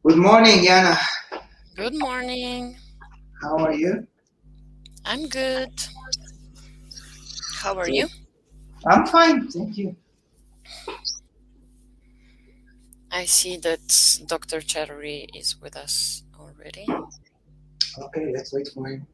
Good morning, Yana. Good morning. How are you? I'm good. How are Good. you? I'm fine, thank you. I see that Dr. Chattery is with us already. Okay, let's wait for him.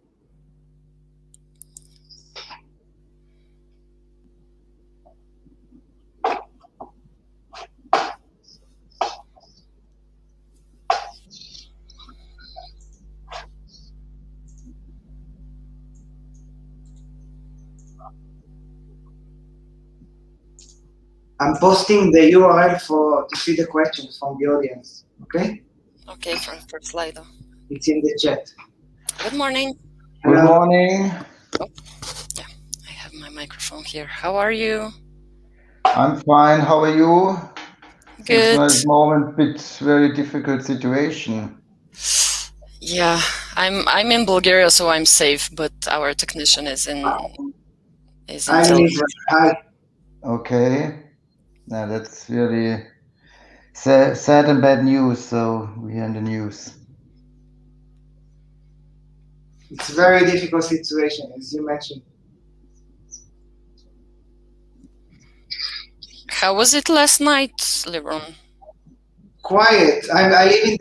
I'm posting the URL for to see the questions from the audience. Okay, Okay, for Slido. it's in the chat. Good morning. Good Hello. morning. Oh, yeah, I have my microphone here. How are you? I'm fine. How are you? It's Good. at the moment it's very difficult situation. Yeah, I'm in Bulgaria, so I'm safe. But our technician is in I'm Tel in Aviv. Israel. Hi. Okay. Now that's really sad and bad news. So we hear in the news. It's a very difficult situation, as you mentioned. How was it last night, Lebron? Quiet. I live in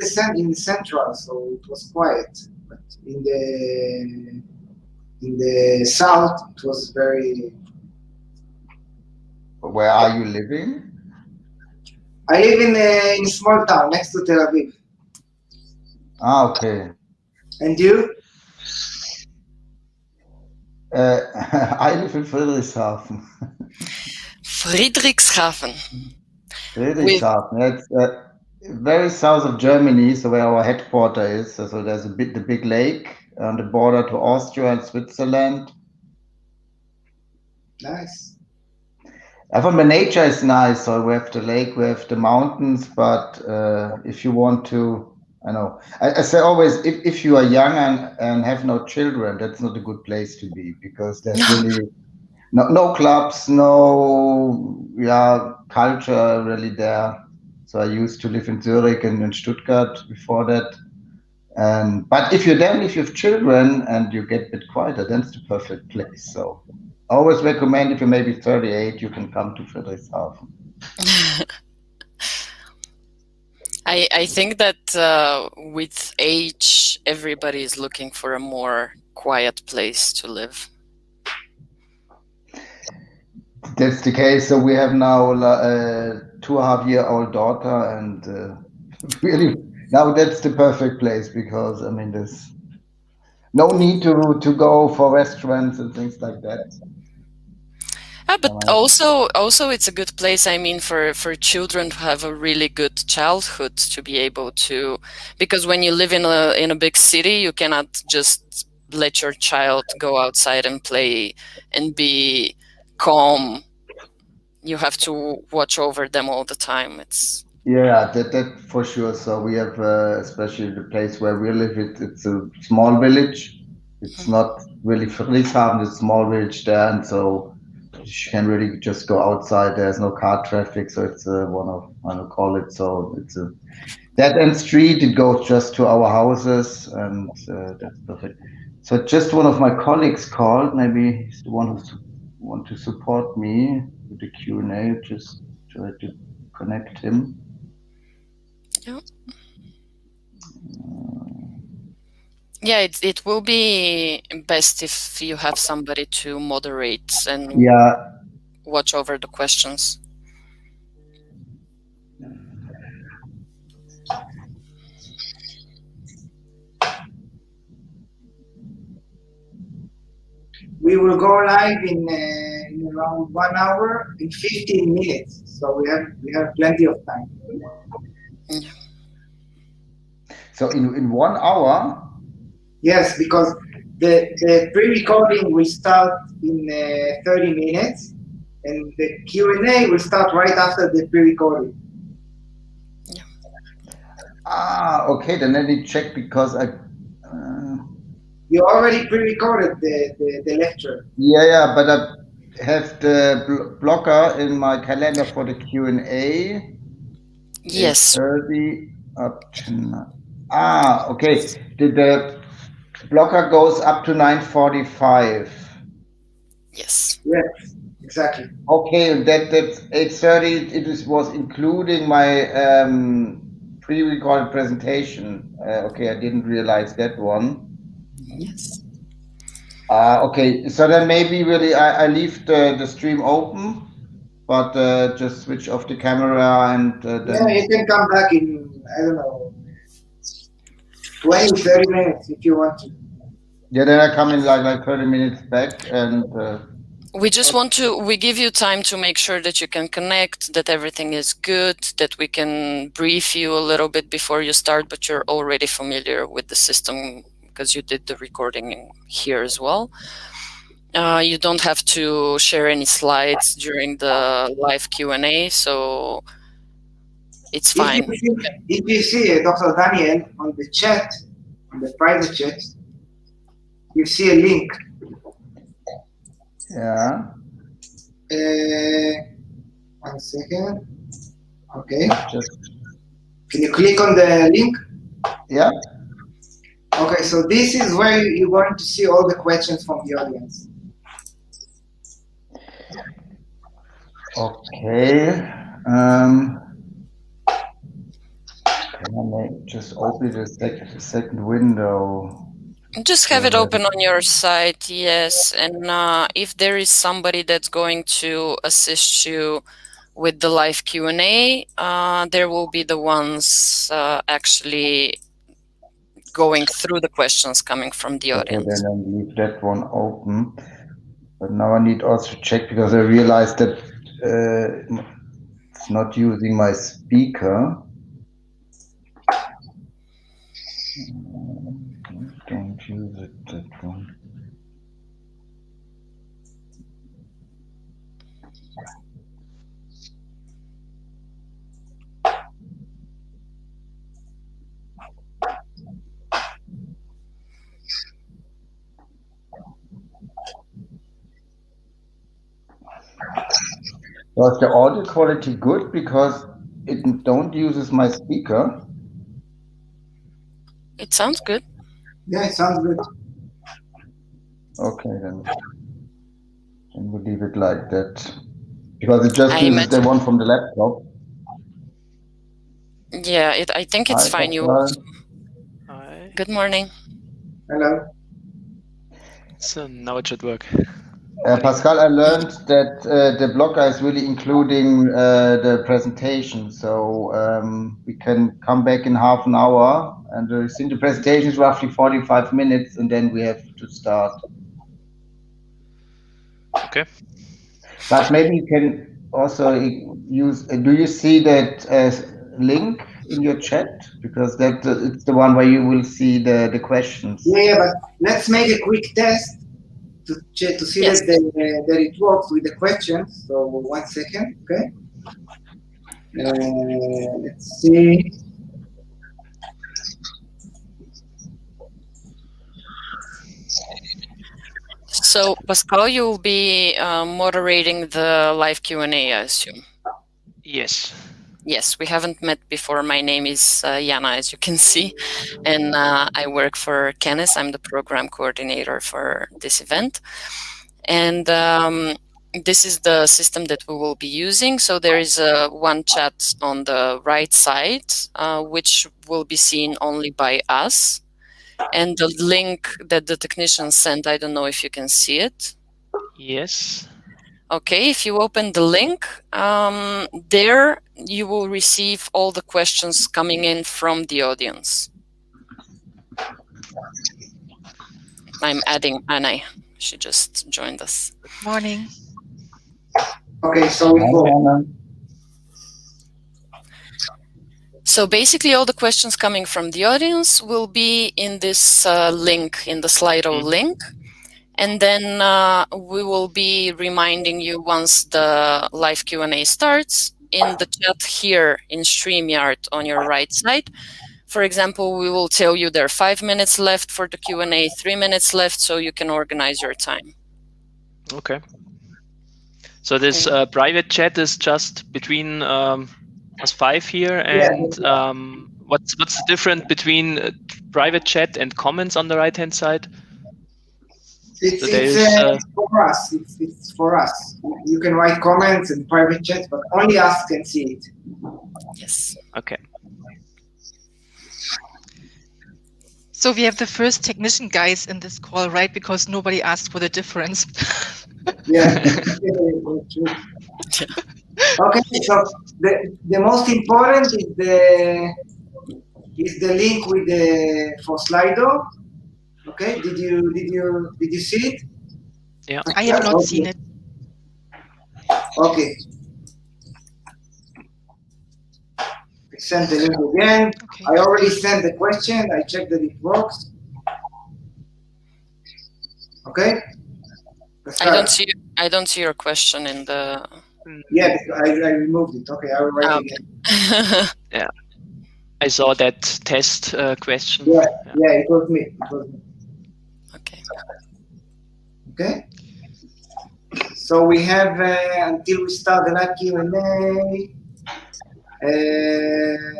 the central, so it was quiet. But in the south, it was very. Where are you living? I live in a small town next to Tel Aviv. Ah, okay. And you? I live in Friedrichshafen. Friedrichshafen. With Friedrichshafen. That's very south of Germany, so where our headquarters is. So there's the big lake on the border to Austria and Switzerland. Nice. From the nature is nice. So we have the lake, we have the mountains, but if you want to, I know, I say always, if you are young and have no children, that's not a good place to be because there's really no clubs, no culture really there. So I used to live in Zurich and in Stuttgart before that. And but if you have children and you get a bit quieter, then it's the perfect place. So I always recommend if you're maybe 38, you can come to Friedrichshafen. I think that with age, everybody is looking for a more quiet place to live. That's the case. So we have now a 2.5-year-old daughter, and really now that's the perfect place because I mean there's no need to go for restaurants and things like that. But also it's a good place. I mean, for children to have a really good childhood to be able to, because when you live in a big city, you cannot just let your child go outside and play and be calm. You have to watch over them all the time. It's Yeah, that for sure. So we have especially the place where we live. It's a small village. It's not really Friedrichshafen. It's a small village there, and so you can really just go outside. There's no car traffic, so it's one of I don't call it. So it's a dead end street. It goes just to our houses, and that's perfect. So just one of my colleagues called. Maybe he's the one who want to support me with the Q&A. Just try to connect him. yeah. Yeah, it will be best if you have somebody to moderate and Yeah, watch over the questions. We will go live in around 1 hour and 15 minutes. So we have plenty of time. Yeah. so in 1 hour, Yes, because the pre-recording will start in 30 minutes, and the Q&A will start right after the pre-recording. okay, then let me check because You already pre-recorded the lecture. yeah, but I have the blocker in my calendar for the Q&A, Yes. 8:30. Up to okay. The blocker goes up to 9:45. Yes. Yes, exactly. Okay, that's 8:30. It was including my pre-recorded presentation. Okay, I didn't realize that one. Yes. Okay, so then maybe really I leave the stream open, but just switch off the camera and Yeah, then. you can come back in, I don't know, 20, 30 minutes if you want to. Yeah, then I come in like 30 minutes back and. We just want to, we give you time to make sure that you can connect, that everything is good, that we can brief you a little bit before you start, but you're already familiar with the system because you did the recording here as well. You don't have to share any slides during the live Q&A, so it's fine. If you see Dr. Daniel on the chat, on the private chat, you see a link. Yeah. 1 second. Okay. Just. Can you click on the link? Yeah. Okay, so this is where you're going to see all the questions from the audience. Okay. Can I just open the second window? Just have it open on your side, yes. And if there is somebody that's going to assist you with the live Q&A, there will be the ones actually going through the questions coming from the audience. Okay, then I leave that one open. But now I need also to check because I realized that it's not using my speaker. Don't use it, that one. Was the audio quality good because it don't uses my speaker? It sounds good. Yeah, it sounds good. Okay, then we'll leave it like that. Because it just uses the one from the laptop. Yeah, I think it's fine. You also... Hi. Good morning. Hello. So now it should work. Pascal, I learned that the blocker is really including the presentation, so we can come back in half an hour, and I think the presentation is roughly 45 minutes, and then we have to start. Okay. But maybe you can also use. Do you see that link in your chat? Because that it's the one where you will see the questions. Yeah, but let's make a quick test to check to see that it works with the questions. So 1 second, okay? Let's see. So Pascal, you'll be moderating the live Q&A, I assume. Yes. Yes, we haven't met before. My name is Jana, as you can see, and I work for Canis. I'm the program coordinator for this event. And this is the system that we will be using. So there is one chat on the right side, which will be seen only by us. And the link that the technician sent, I don't know if you can see it. Yes. Okay, if you open the link, there you will receive all the questions coming in from the audience. I'm adding Anna. She just joined us. Good morning. Okay, so we go. So basically all the questions coming from the audience will be in this link, in the Slido link. And then we will be reminding you once the live Q&A starts in the chat here in StreamYard on your right side. For example, we will tell you there are 5 minutes left for the Q&A, 3 minutes left, so you can organize your time. Okay. So this private chat is just between us 5 here and what's the difference between private chat and comments on the right-hand side? It's for us. It's for us. You can write comments in private chat, but only us can see it. Yes. Okay. So we have the first technician guys in this call, right? Because nobody asked for the difference. Yeah. Okay, so the most important is the link with the for Slido. Okay, did you see it? Yeah. I have not Okay. seen it. Okay. I sent the link again. Okay. I already sent the question. I checked that it works. Okay. I don't see your question in the. Yeah, I removed it. Okay, I will write it again. Yeah. I saw that test question. Yeah, it was me. Okay. Okay. So we have until we start the live Q&A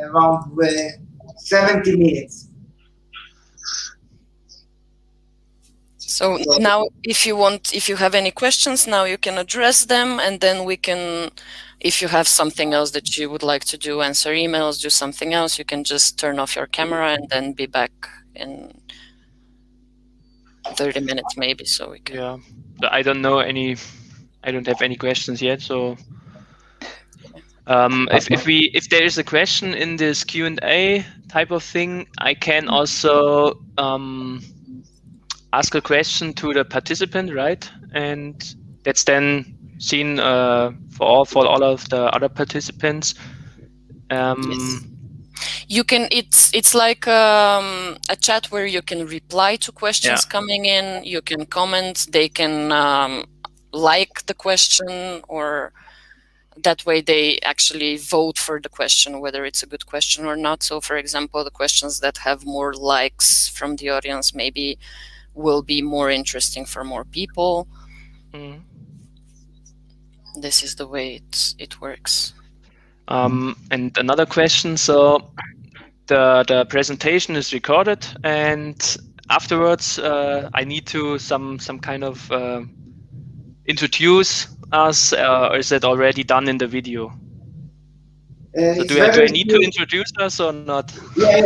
around 70 minutes. So now, if you have any questions, now you can address them, and then we can, if you have something else that you would like to do, answer emails, do something else, you can just turn off your camera and then be back in 30 minutes maybe, so we can. Yeah, I don't know any. I don't have any questions yet. So, if there is a question in this Q&A type of thing, I can also ask a question to the participant, right? And that's then seen for all of the other participants. Yes. You can. It's like a chat where you can reply to questions coming in. You can comment. They can like the question, or that way they actually vote for the question, whether it's a good question or not. So, for example, the questions that have more likes from the audience maybe will be more interesting for more people. Mm. This is the way it works. And another question. So the presentation is recorded, and afterwards I need to some kind of introduce us, or is that already done in the video? So do I need to introduce us or not? Yeah,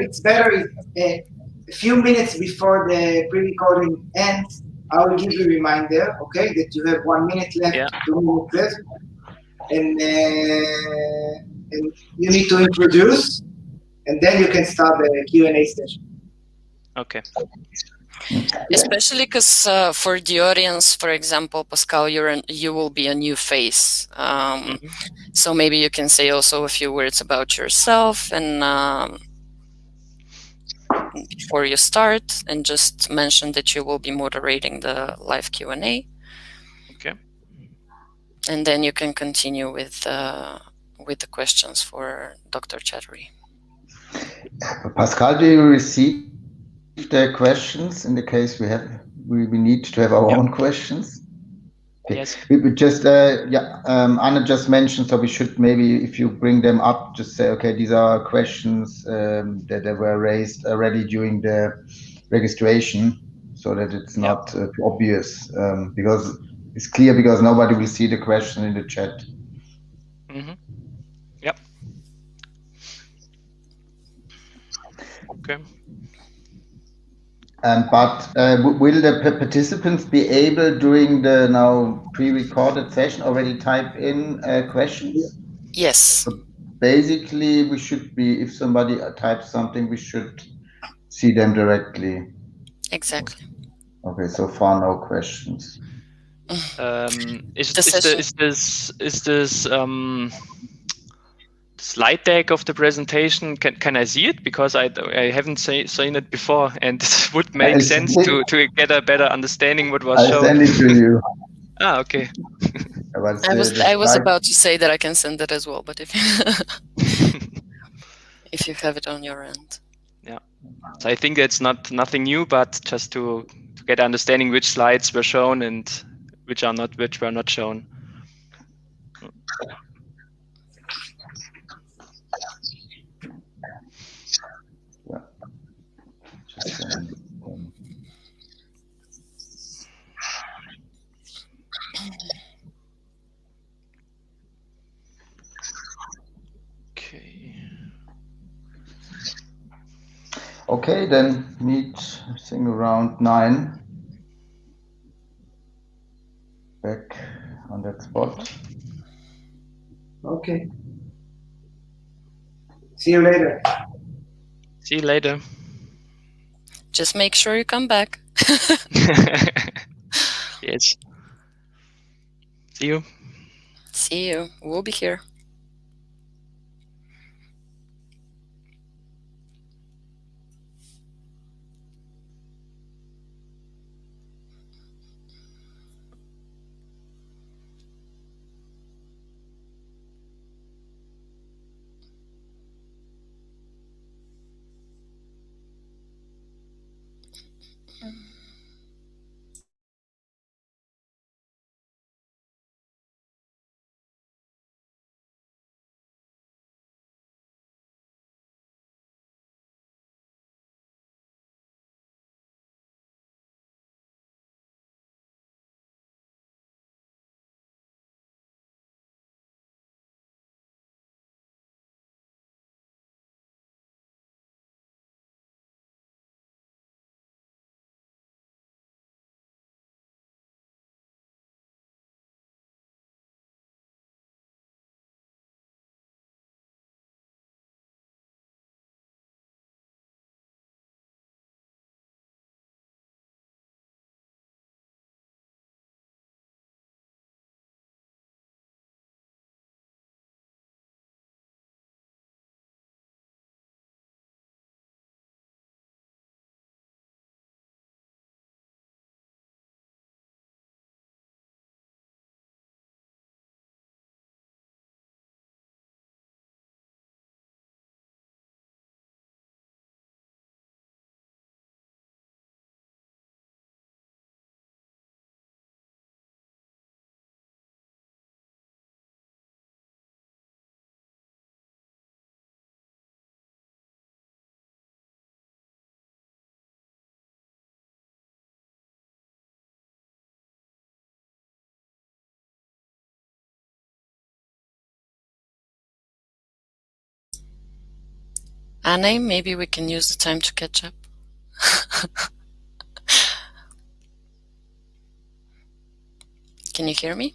it's better if, a few minutes before the pre-recording ends, I will give you a reminder, okay, that you have 1 minute left, 2 minutes left, and you need to introduce, and then you can start the Q&A session. Okay. Especially because for the audience, for example, Pascal, you will be a new face. So maybe you can say also a few words about yourself and before you start, and just mention that you will be moderating the live Q&A. Okay. And then you can continue with the questions for Dr. Chattery. Pascal, do you receive the questions in the case we need to have our own questions? Okay. Yes. We would just Anna just mentioned, so we should maybe, if you bring them up, just say, okay, these are questions that were raised already during the registration, so that it's not obvious, because it's clear, because nobody will see the question in the chat. Mm-hmm. Yep. Okay. But will the participants be able, during the now pre-recorded session, already type in questions? Yes. So basically, we should be, if somebody types something, we should see them directly. Exactly. Okay, so far no questions. Is this slide deck of the presentation, can I see it? Because I haven't seen it before, and it would make sense to get a better understanding what was shown. I'll send it to you. Okay. I was about to say that I can send it as well, but if if you have it on your end. Yeah. So I think it's nothing new, but just to get understanding which slides were shown and which were not shown. Okay. Okay, then meet, I think, around 9. Back on that spot. Okay. See you later. See you later. Just make sure you come back. Yes. See you. See you. We'll be here. Anne, maybe we can use the time to catch up. Can you hear me?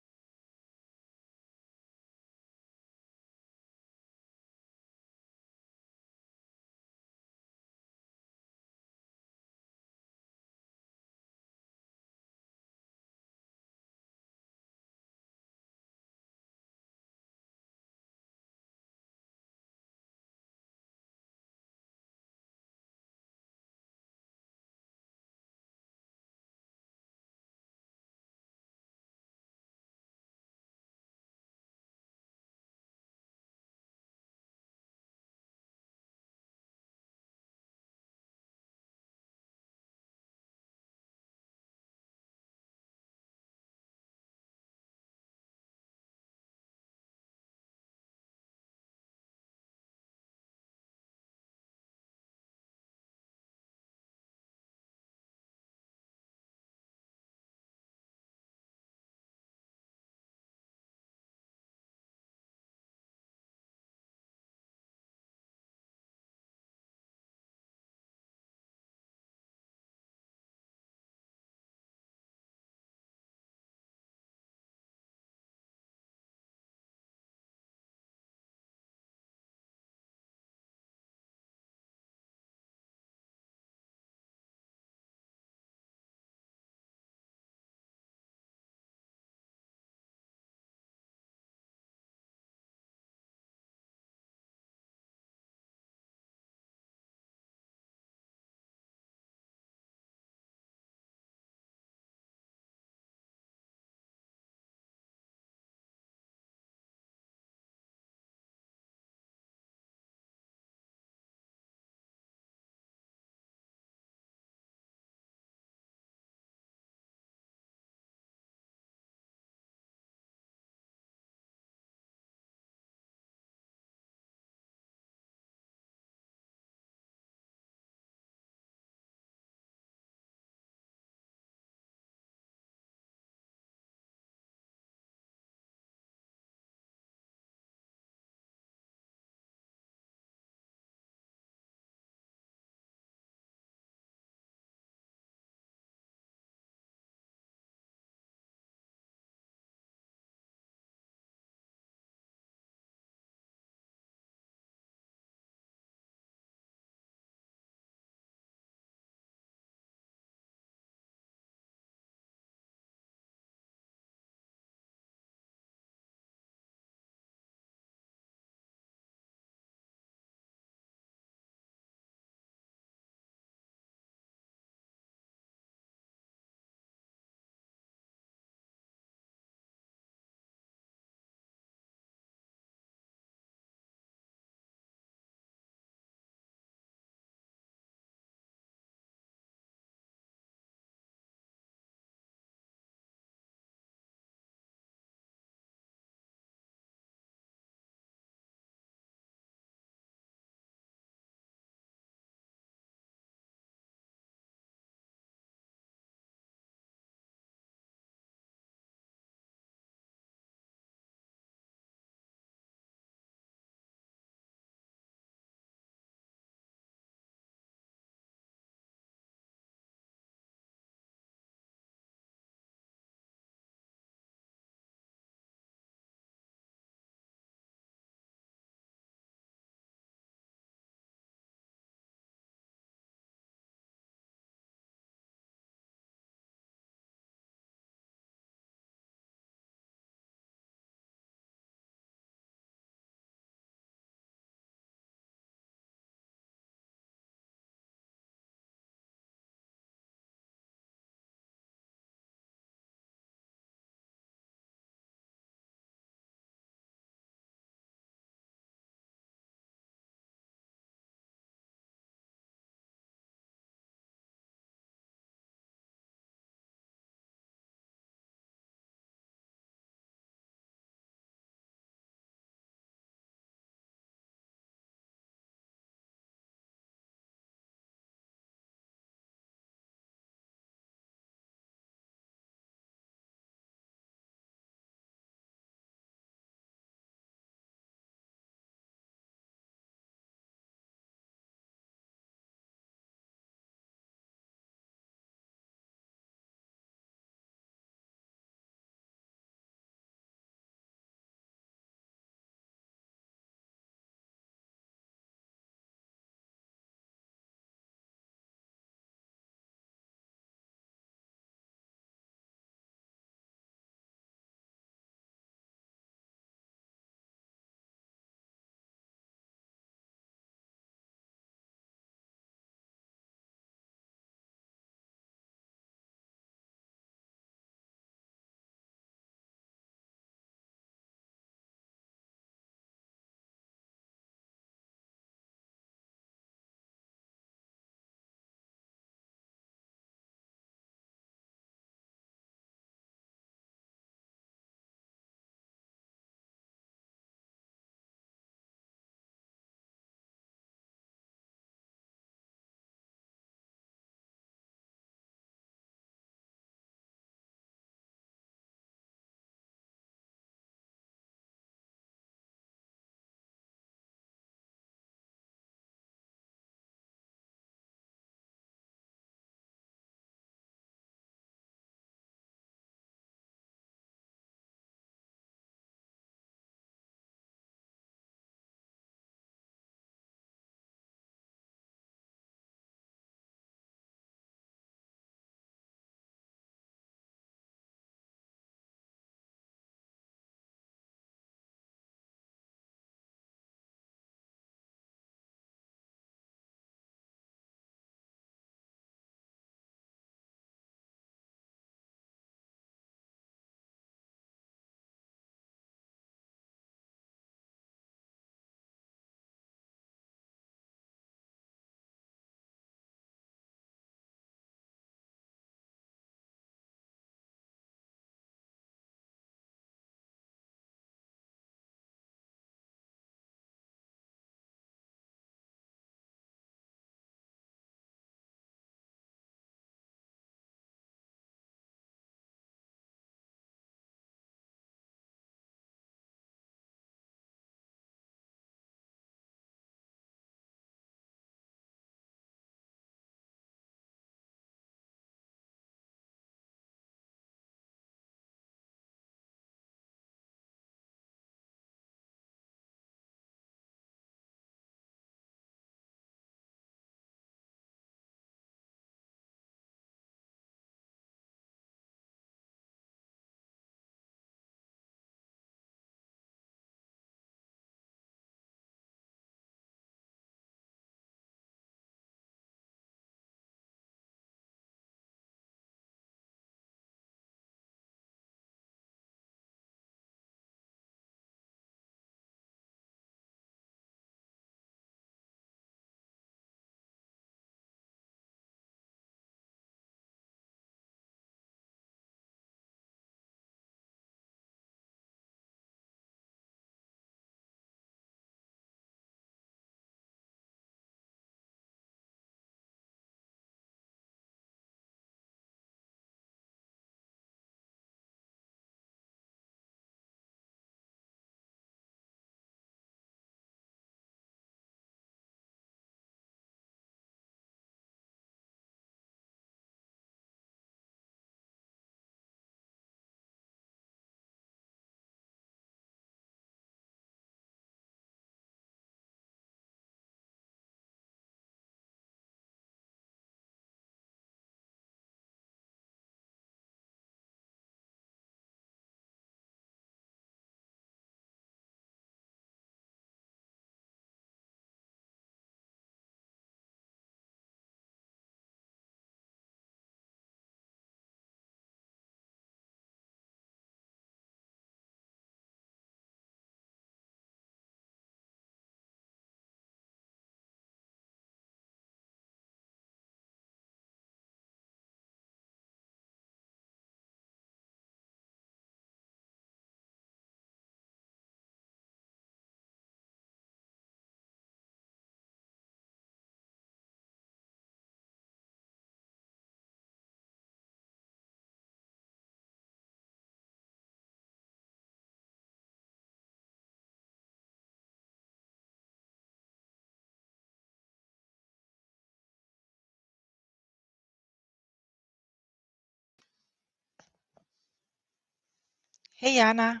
Hey, Jana.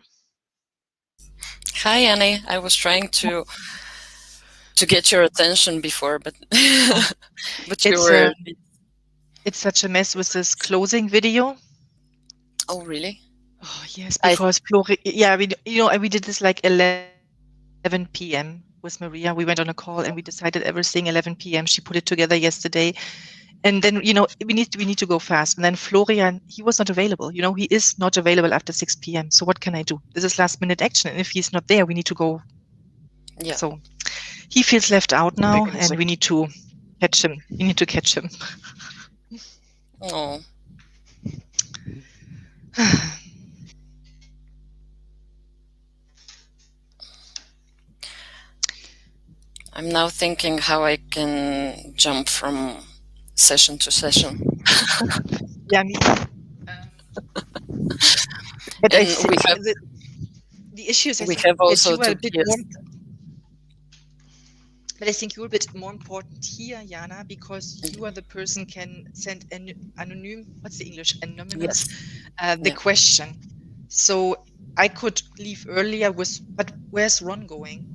Hi, Annie. I was trying to get your attention before, but but you were. It's such a mess with this closing video. Oh, really? Oh yes, because we did this like 11 p.m. with Maria. We went on a call and we decided everything 11 p.m. She put it together yesterday, and then we need to go fast. And then Florian, he was not available. He is not available after 6 p.m. So what can I do? This is last minute action, and if he's not there, we need to go. Yeah. So he feels left out now, and we need to catch him. We need to catch him. Oh. I'm now thinking how I can jump from session to session. Yeah, me. But and we have the issue is we have also that you are a bit more. Tobias. But I think you're a bit more important here, Jana, because you are the person can send an anonym. What's the English? Anonymous. Yes. The question. So I could leave earlier but where's Ron going?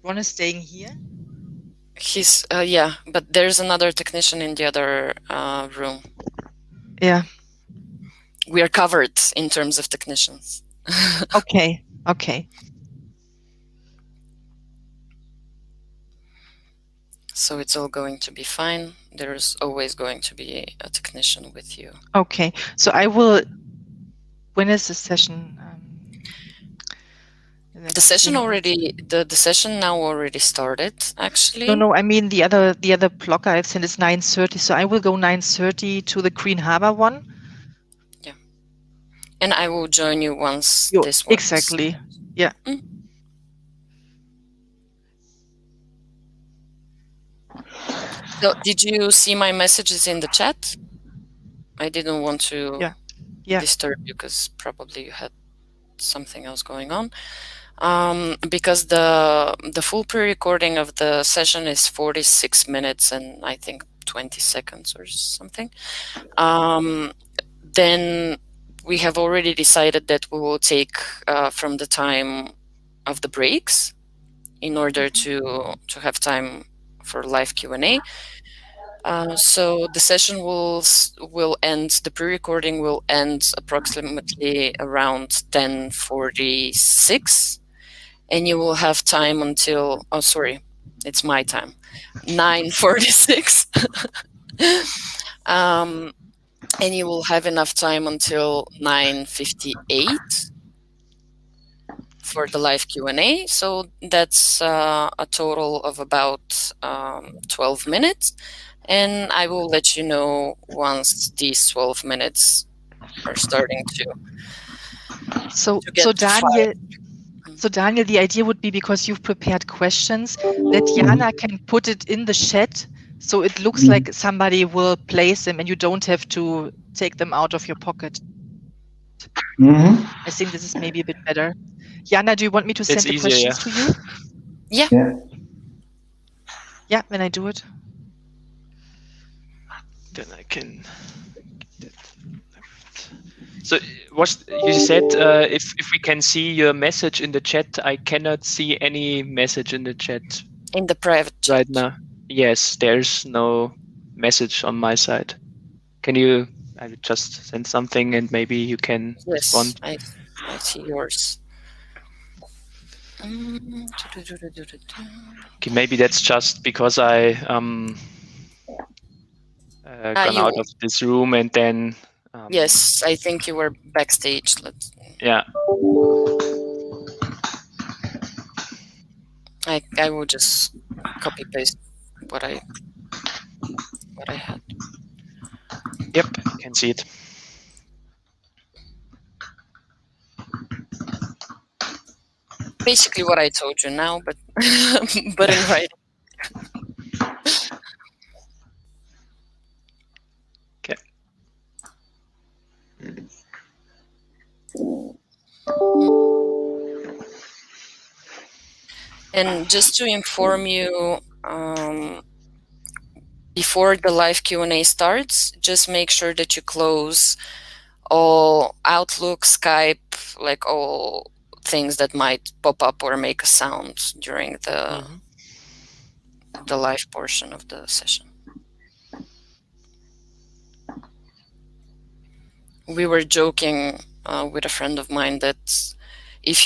Ron is staying here. He's yeah, but there's another technician in the other room. Yeah. We are covered in terms of technicians. Okay. So it's all going to be fine. There's always going to be a technician with you. Okay. So I will. When is the session? The session the session now already started, actually. No, I mean the other block I've sent is 9:30. So I will go 9:30 to the Green Harbor one. Yeah. And I will join you once this one. Exactly. Yeah. So did you see my messages in the chat? I didn't want to disturb you because probably you had something else going on. Because the full pre-recording of the session is 46 minutes and I think 20 seconds or something. Then we have already decided that we will take from the time of the breaks in order to have time for live Q&A. So the session will end, the pre-recording will end approximately around 10:46, and you will have time until, oh sorry, it's my time, 9:46. And you will have enough time until 9:58 for the live Q&A. So that's a total of about 12 minutes. And I will let you know once these 12 minutes are starting to get Daniel, so Daniel, the idea would be, because you've prepared questions, that Jana can put it in the chat, so it looks like somebody will place them, and you don't have to take them out of your pocket. I think this is maybe a bit better. Jana, do you want me to send the questions to you? Yeah. Yeah, when I do it. Then I can. So what you said, if we can see your message in the chat, I cannot see any message in the chat. In the private chat. Right now. Yes, there's no message on my side. Can you I would just send something and maybe you can respond? I see yours. Okay, maybe that's just because I gone out of this room and then. Yes, I think you were backstage. Yeah. I will just copy paste what I had. Yep, I can see it. Basically what I told you now, but but in writing. Okay. And just to inform you, before the live Q&A starts, just make sure that you close all Outlook, Skype, like all things that might pop up or make a sound during the live portion of the session. We were joking with a friend of mine that if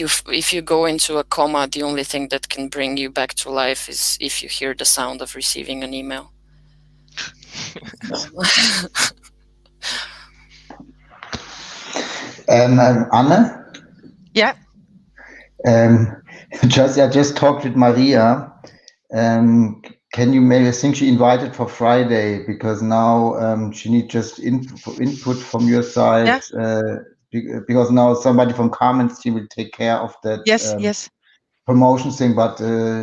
you go into a coma, the only thing that can bring you back to life is if you hear the sound of receiving an email. Anne? Yeah. I just talked with Maria. Can you maybe, I think she invited for Friday, because now she needs just input from your side. Yeah. Because now somebody from Carmen's team will take care of that Yes. promotion thing, but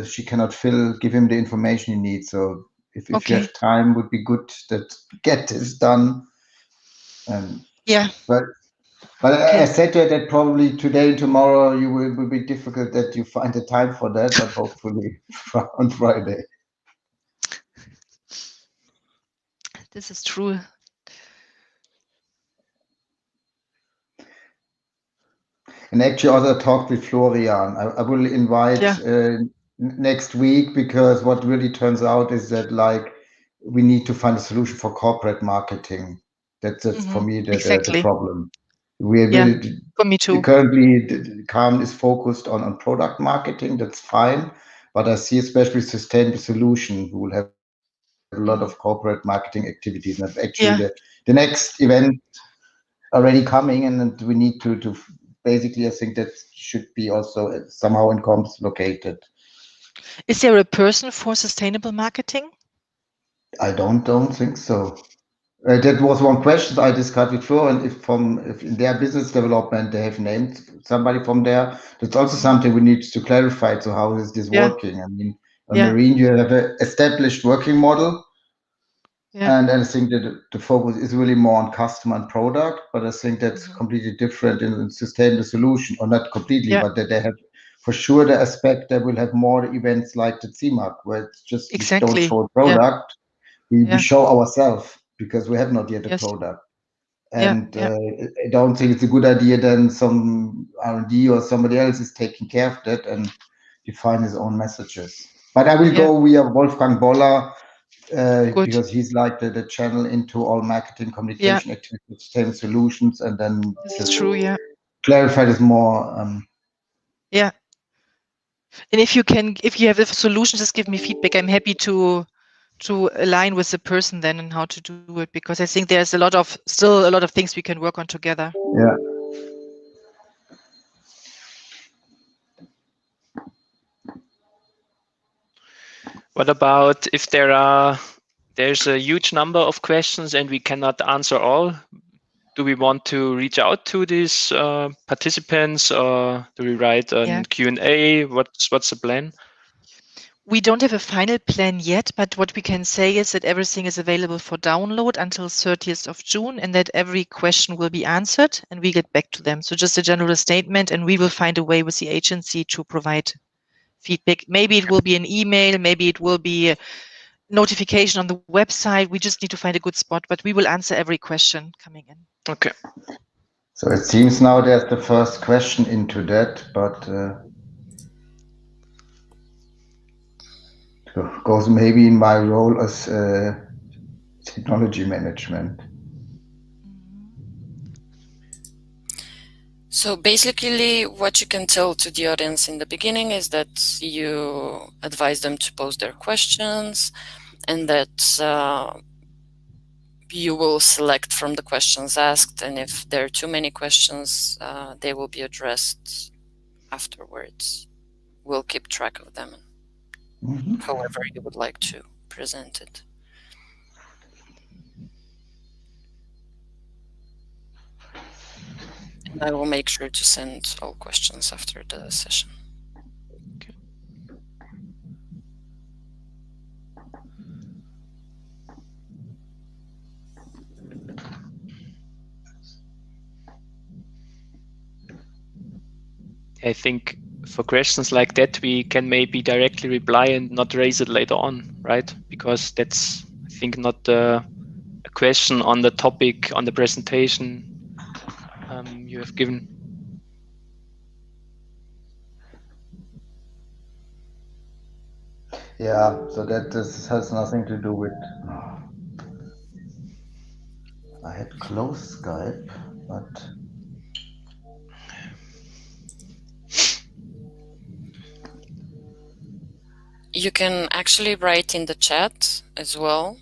she cannot give him the information he needs. So if you have time, would be good that get this done. Yeah. But I said to her that probably today and tomorrow you will be difficult that you find the time for that, but hopefully on Friday. This is true. And actually also talked with Florian. I will invite next week, because what really turns out is that like we need to find a solution for corporate marketing. That's for me the problem. We really, for me too. Currently, Carmen is focused on product marketing. That's fine, but I see especially sustainable solution. We will have a lot of corporate marketing activities, and actually the next event already coming, and we need to basically, I think that should be also somehow in comms located. Is there a person for sustainable marketing? I don't think so. That was one question I discussed with Flo, and if in their business development they have named somebody from there, that's also something we need to clarify. So how is this working? I mean, on Marine, you have an established working model, and I think that the focus is really more on customer and product, but I think that's completely different in sustainable solution, or not completely, but that they have for sure the aspect that we'll have more events like the CMAC, where it's just we don't show a product, we show ourselves, because we have not yet a product. And I don't think it's a good idea then some R&D or somebody else is taking care of that and define his own messages. But I will go via Wolfgang Boller, because he's like the channel into all marketing communication activities, same solutions, and then just clarify this more. And if you have a solution, just give me feedback. I'm happy to align with the person then and how to do it, because I think there's still a lot of things we can work on together. Yeah. What about if there's a huge number of questions and we cannot answer all? Do we want to reach out to these participants, or do we write a Q&A? What's the plan? We don't have a final plan yet, but what we can say is that everything is available for download until 30th of June, and that every question will be answered and we get back to them. So just a general statement, and we will find a way with the agency to provide feedback. Maybe it will be an email, maybe it will be a notification on the website. We just need to find a good spot, but we will answer every question coming in. Okay. So it seems now there's the first question into that, but goes maybe in my role as technology management. So basically, what you can tell to the audience in the beginning is that you advise them to pose their questions, and that you will select from the questions asked, and if there are too many questions, they will be addressed afterwards. We'll keep track of them, however you would like to present it. And I will make sure to send all questions after the session. Okay. I think for questions like that, we can maybe directly reply and not raise it later on, right? Because that's, I think, not a question on the topic on the presentation. you have given. Yeah, so that this has nothing to do with. I had closed Skype, but You can actually write in the chat as well.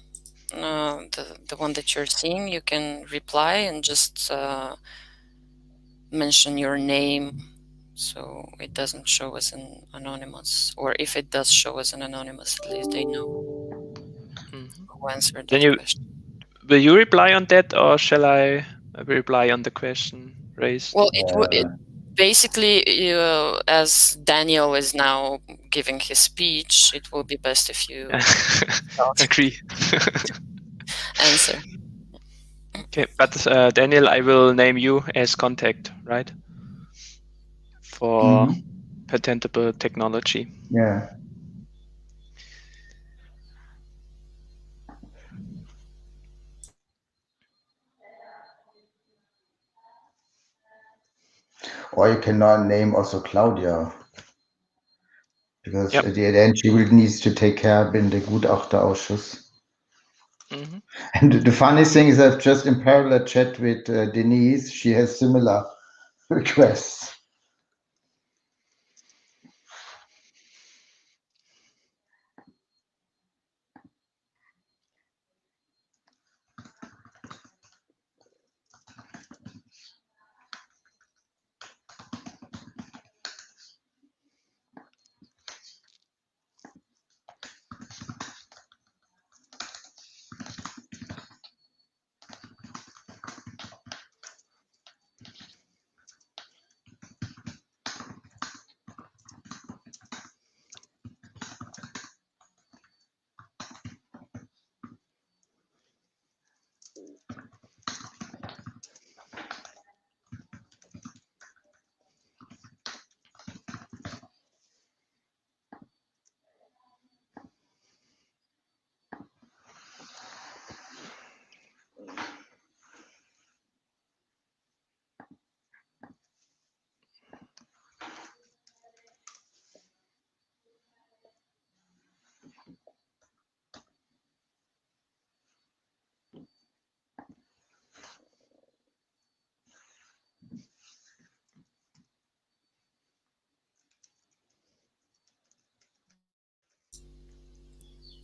The one that you're seeing, you can reply and just mention your name, so it doesn't show as an anonymous. Or if it does show as an anonymous, at least they know who answered Then that question. will you reply on that, or shall I reply on the question raised? Well, it basically, as Daniel is now giving his speech, it will be best if you agree. answer. Okay, but Daniel, I will name you as contact, right? For patentable technology. Yeah. Or you can name also Claudia, because at the end she will need to take care in the Gutachterausschuss. And the funny thing is, I've just in parallel chat with Denise. She has similar requests.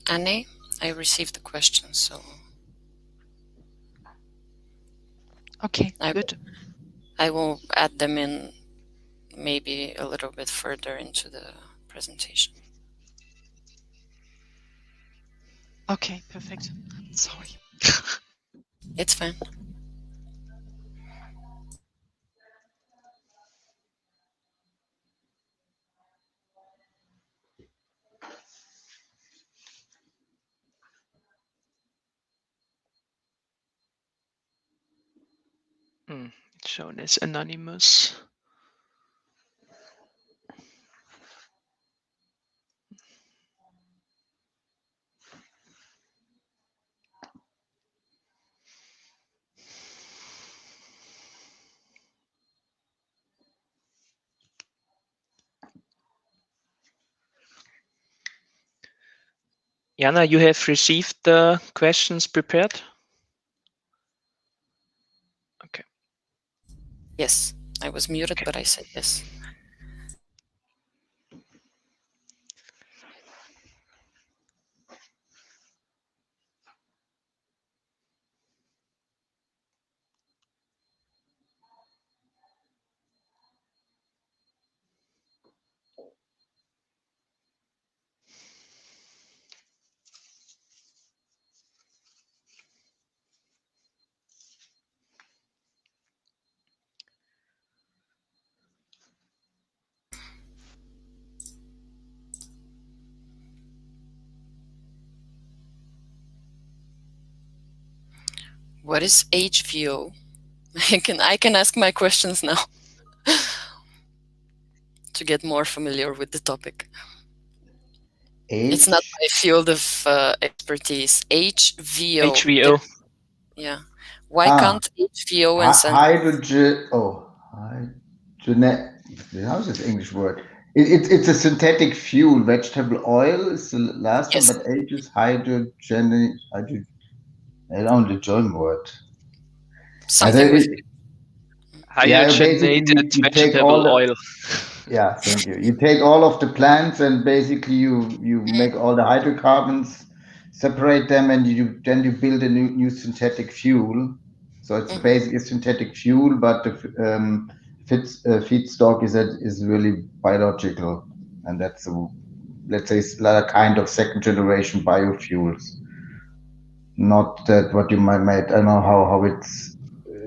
Annie, I received the question, so okay, good. I will add them in maybe a little bit further into the presentation. Okay, perfect. Sorry. It's fine. It's shown as anonymous. Jana, you have received the questions prepared? Okay. Yes, I was muted, but I said yes. What is HVO? I can ask my questions now to get more familiar with the topic. It's not my field of expertise. HVO. HVO. Yeah. Why can't HVO and hydrogen? Oh, hydrogen. How's this English word? It's a synthetic fuel. Vegetable oil is the last one, yes, but H is hydrogen. Hydrogen. I don't know the German word. something with Yeah, basically Hydrogenated you take all vegetable the. oil. Yeah, thank you. You take all of the plants and basically you make all the hydrocarbons, separate them, and you build a new synthetic fuel. So it's basically a synthetic fuel, but the feedstock is really biological, and that's let's say it's like a kind of second generation biofuels. Not that what you might I don't know how it's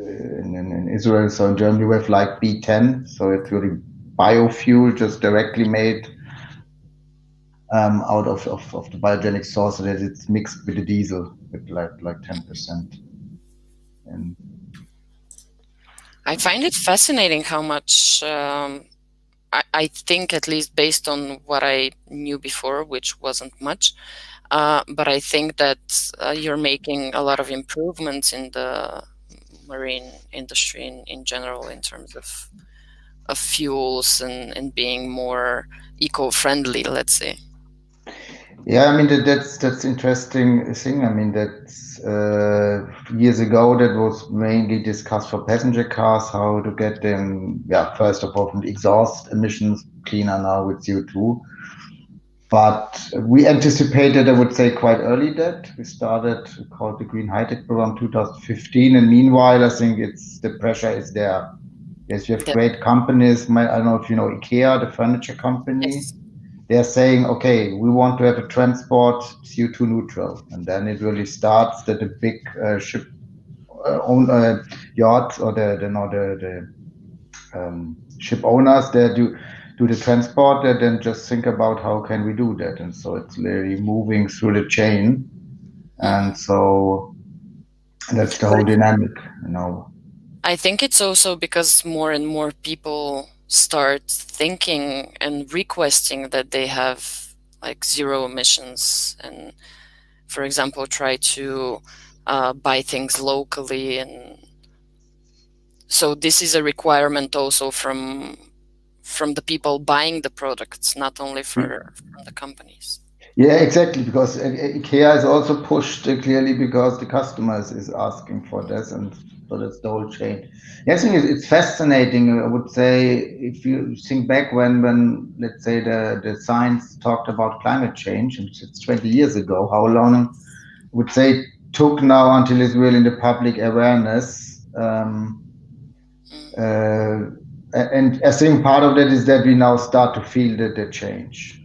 in Israel. So in Germany we have like B10, so it's really biofuel just directly made out of the biogenic source, so that it's mixed with the diesel with like 10%. And I find it fascinating how much I think, at least based on what I knew before, which wasn't much, but I think that you're making a lot of improvements in the marine industry in general in terms of fuels and being more eco-friendly, let's say. yeah, I mean that's interesting thing. I mean that's years ago that was mainly discussed for passenger cars, how to get them. Yeah, first of all from the exhaust emissions cleaner now with CO2. But we anticipated, I would say, quite early that we started called the Green High Tech Program 2015, and meanwhile, I think the pressure is there. Yes, you have great companies. I don't know if you know IKEA, the furniture company. Yes. They're saying, okay, we want to have a transport CO2 neutral, and then it really starts that the big ship yachts or the ship owners that do the transport, that then just think about how can we do that, and so it's really moving through the chain, and so that's the whole dynamic, you know. I think it's also because more and more people start thinking and requesting that they have like zero emissions, and for example try to buy things locally, and so this is a requirement also from the people buying the products, not only from the companies. Yeah, exactly, because IKEA is also pushed clearly because the customers is asking for this, and so that's the whole chain. Yeah, I think it's fascinating. I would say if you think back when let's say the science talked about climate change, and it's 20 years ago, how long I would say it took now until it's really in the public awareness. And I think part of that is that we now start to feel the change.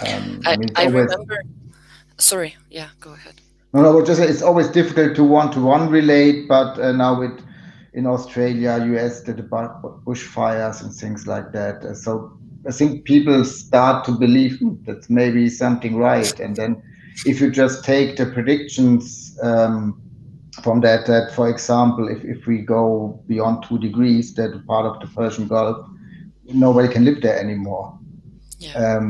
I mean, it's I always. remember. Sorry, yeah, go ahead. No, I would just say it's always difficult to one-to-one relate, but now with in Australia, US, the bushfires and things like that. So I think people start to believe that's maybe something right. And then if you just take the predictions from that, for example, if we go beyond 2 degrees, that part of the Persian Gulf, nobody can live there anymore. Yeah.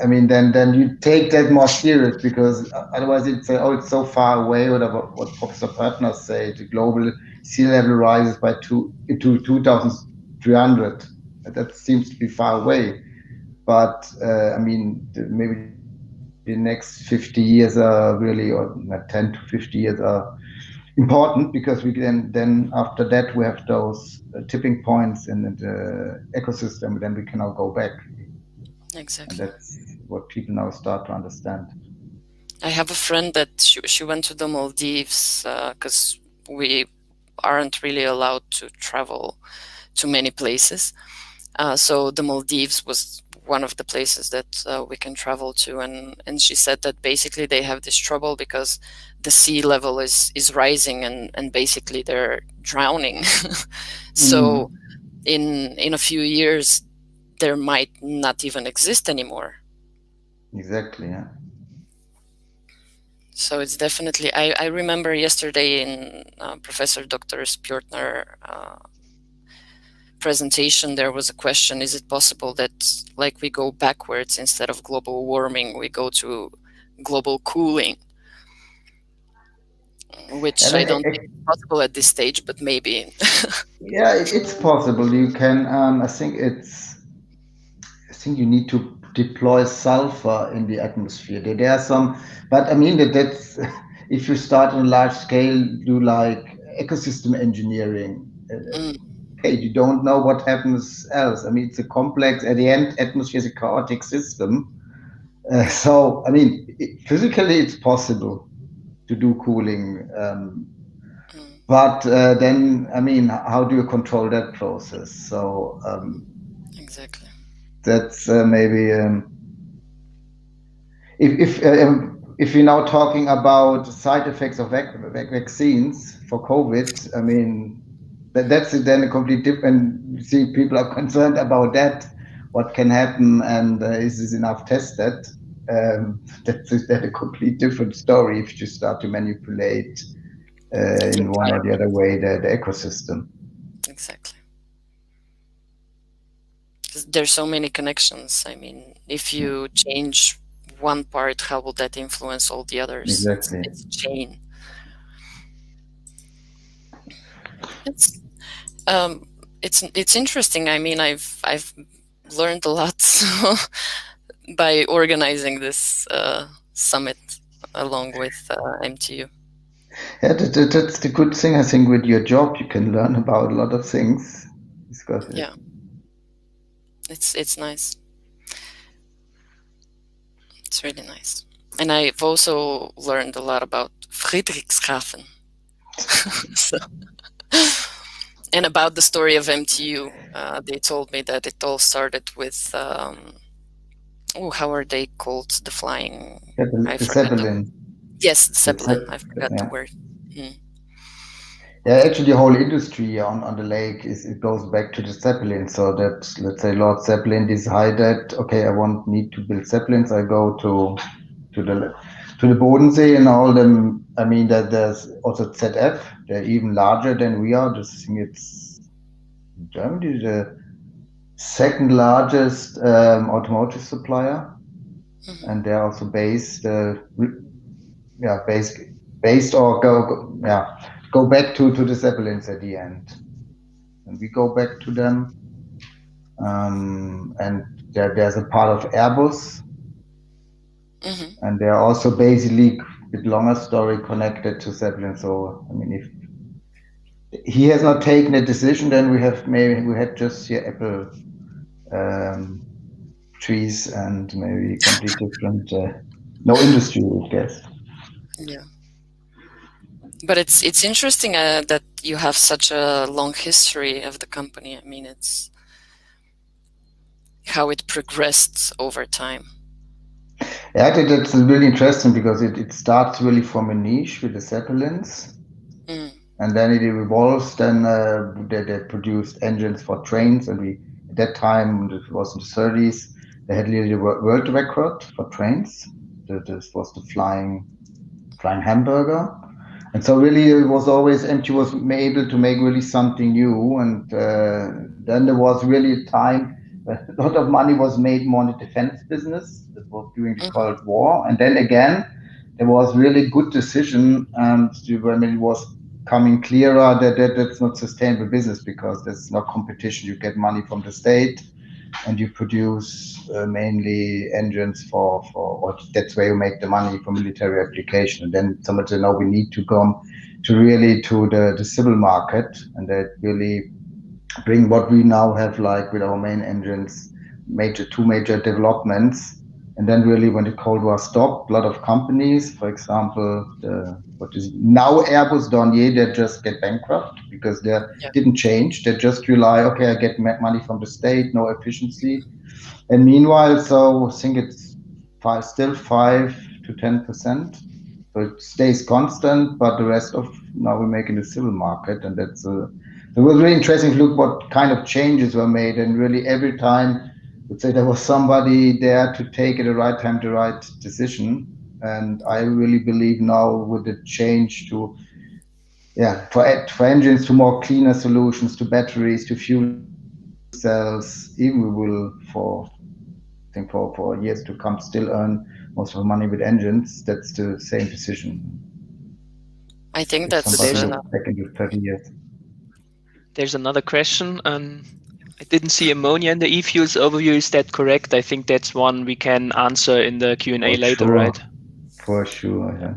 I mean, then you take that more serious, because otherwise you'd say, oh, it's so far away. Whatever what Professor Partner say, the global sea level rises by to 2,300. That seems to be far away. But I mean, maybe the next 50 years are really, or 10 to 50 years are important, because we then after that we have those tipping points in the ecosystem, and then we can all go back. Exactly. And that's what people now start to understand. I have a friend that she went to the Maldives because we aren't really allowed to travel to many places. So the Maldives was one of the places that we can travel to, and she said that basically they have this trouble because the sea level is rising, and basically they're drowning. So in a few years there might not even exist anymore. Exactly, yeah. So it's definitely, I remember yesterday in Professor Dr. Spjortner presentation, there was a question, is it possible that like we go backwards, instead of global warming, we go to global cooling? which I don't think is possible at this stage, but maybe. Yeah, it's possible. You can. I think you need to deploy sulfur in the atmosphere. There are some, but I mean that's if you start on a large scale, do like ecosystem engineering. Mm, Okay, you don't know what happens else. I mean, it's a complex. At the end, atmosphere is a chaotic system. So I mean, physically, it's possible to do cooling. But then, I mean, how do you control that process? So exactly. that's maybe if we're now talking about side effects of vaccines for COVID, I mean, that's then a complete different. You see, people are concerned about that. What can happen, and is this enough tested? That's then a complete different story if you start to manipulate in one or the other way the ecosystem. Exactly. There's so many connections. I mean, if you change one part, how will that influence all the others? Exactly. It's a chain. It's it's interesting. I mean, I've learned a lot by organizing this summit along with MTU. Yeah, that's the good thing. I think with your job, you can learn about a lot of things. Yeah, it's nice. It's really nice. And I've also learned a lot about Friedrichshafen. So, and about the story of MTU. They told me that it all started with, how are they called? The flying. I The forgot the. Zeppelin. Yes, the Zeppelin. I forgot the Yeah. word. Mm. Yeah, actually, the whole industry on the lake it goes back to the Zeppelin. So that let's say Lord Zeppelin decided, okay, need to build Zeppelins. I go to the Bodensee and all them. I mean that there's also ZF. They're even larger than we are. This thing it's in Germany the second largest automotive supplier, and they're also based based or go back to the Zeppelins at the end, and we go back to them. And there's a part of Airbus, and they're also basically a bit longer story connected to Zeppelin. So I mean, if he has not taken a decision, then we had just here Apple trees and maybe complete different no industry, I guess. Yeah. But it's interesting that you have such a long history of the company. I mean, it's how it progressed over time. Yeah, that's really interesting because it starts really from a niche with the Zeppelins, and then it evolves. Then they produced engines for trains, and at that time it was in the 30s. They had really the world record for trains. This was the flying hamburger. And so really it was always MT was able to make really something new. And then there was really a time where a lot of money was made more in the defense business. That was during the Cold War. And then again, there was really good decision when it was coming clearer that that's not sustainable business because there's no competition. You get money from the state and you produce mainly engines or that's where you make the money for military application. And then somebody said, no, we need to come to the civil market, and that really bring what we now have like with our main engines, two major developments. And then really when the Cold War stopped, a lot of companies, for example, what is now Airbus, Dornier, they just get bankrupt because they didn't change. They just rely, okay, I get money from the state, no efficiency. And meanwhile, so I think it's still 5 to 10%. So it stays constant, but the rest of now we make in the civil market, and that's it was really interesting to look what kind of changes were made, and really every time, let's say there was somebody there to take at the right time the right decision. And I really believe now with the change to for engines to more cleaner solutions, to batteries, to fuel cells, even we will for years to come still earn most of the money with engines. That's the same decision. I think If that's somebody looks back into 30 years. There's another question. I didn't see ammonia in the e-fuels overview. Is that correct? I think that's one we can answer in the Q&A later, sure. right? For sure, yeah.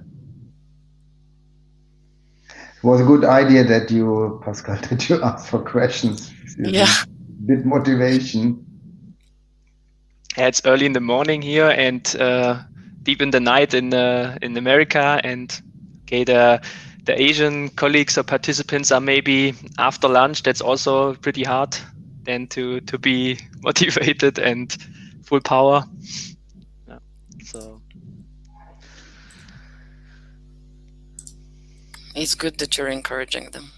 It was a good idea that you, Pascal, that you asked for questions. Yeah. Bit motivation. Yeah, it's early in the morning here and deep in the night in America, and okay, the Asian colleagues or participants are maybe after lunch. That's also pretty hard then to be motivated and full power. Yeah. So It's good that you're encouraging them.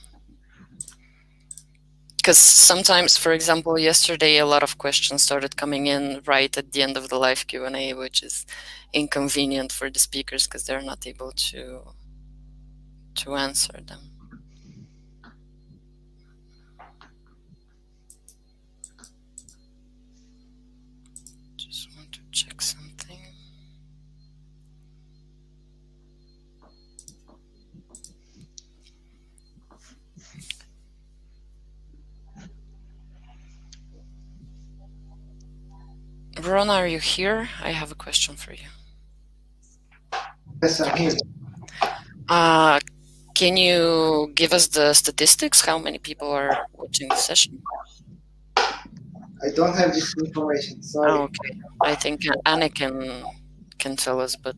Because sometimes, for example, yesterday a lot of questions started coming in right at the end of the live Q&A, which is inconvenient for the speakers because they're not able to answer them. Just want to check something. Verona, are you here? I have a question for you. Yes, I'm here. Can you give us the statistics? How many people are watching the session? I don't have this information. Sorry. Oh, okay. I think Anne can tell us, but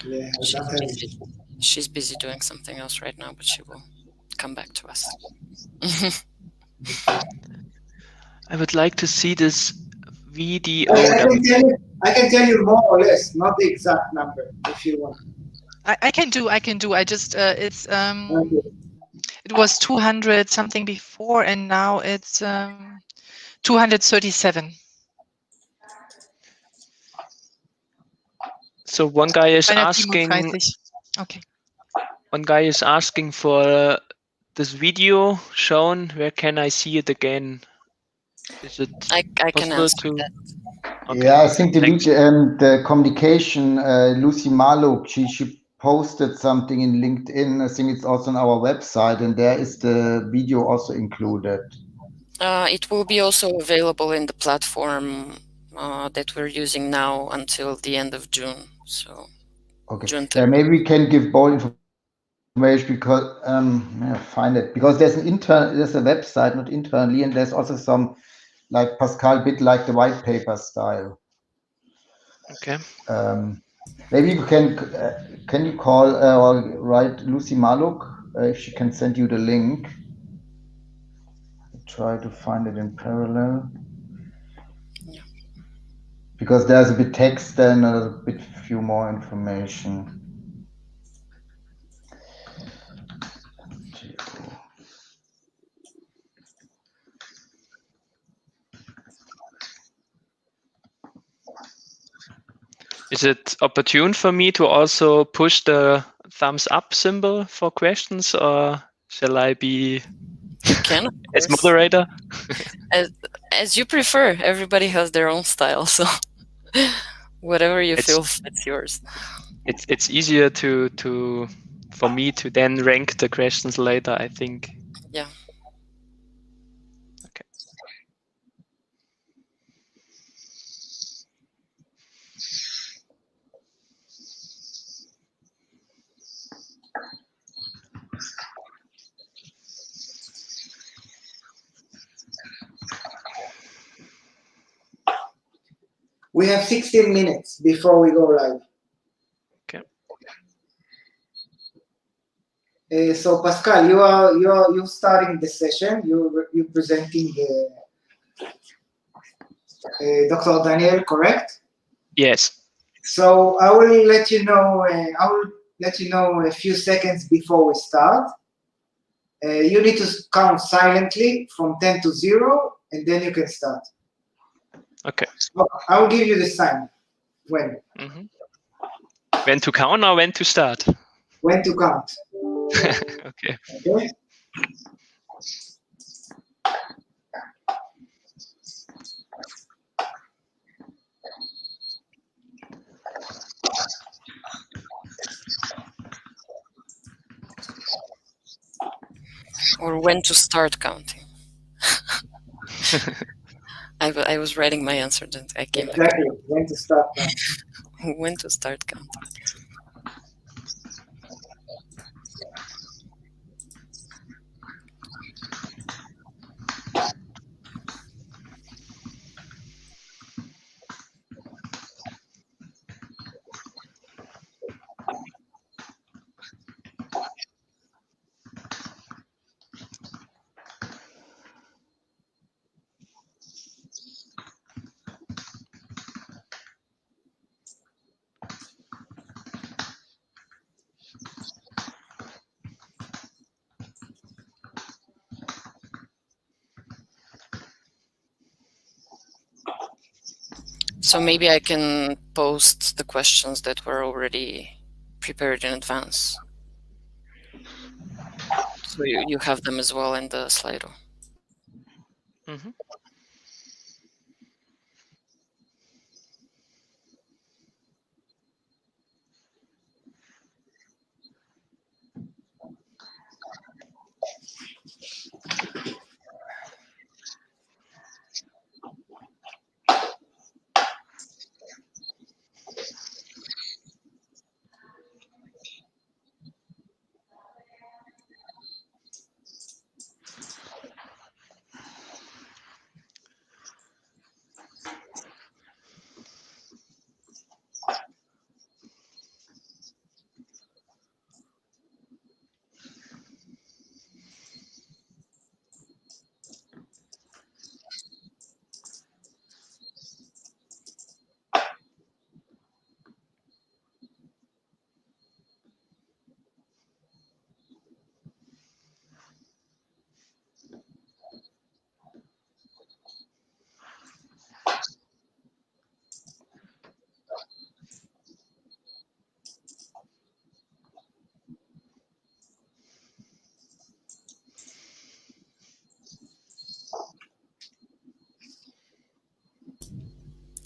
Yeah, I don't have it. She's busy doing something else right now, but she will come back to us. I would like to see this video. I can tell you more or less, not the exact number, if you want. I can do. I just it's it was 200 something before, and now it's 237. So one guy is asking. 237. Okay. One guy is asking for this video shown. Where can I see it again? Is it I can answer that. Okay. Yeah, I think the communication, Lucy Maluk, she posted something in LinkedIn. I think it's also on our website, and there is the video also included. It will be also available in the platform that we're using now until the end of June. So, okay. June 3rd. Yeah, maybe we can give more information because find it, because there's a website, not internally, and there's also some, like Pascal, bit like the white paper style. Okay. Maybe you can you call or write Lucy Maluk if she can send you the link. I'll try to find it in parallel. Yeah. Because there's a bit text and a bit few more information. Is it opportune for me to also push the thumbs up symbol for questions, or shall I be as moderator? As you prefer. Everybody has their own style, so whatever you feel fits yours. It's easier for me to then rank the questions later, I think. Yeah. Okay. We have 16 minutes before we go live. Okay. So Pascal, you're starting the session. You're presenting Dr. Daniel, correct? Yes. So I will let you know. A few seconds before we start. You need to count silently from 10 to 0, and then you can start. Okay. So I will give you the sign. When? Mm-hmm. When to count or when to start? When to count. Okay. Okay. Or when to start counting. I was writing my answer, then I came back. Exactly. When to start now. When to start counting. So maybe I can post the questions that were already prepared in advance. So you have them as well in the Slido. Mhm.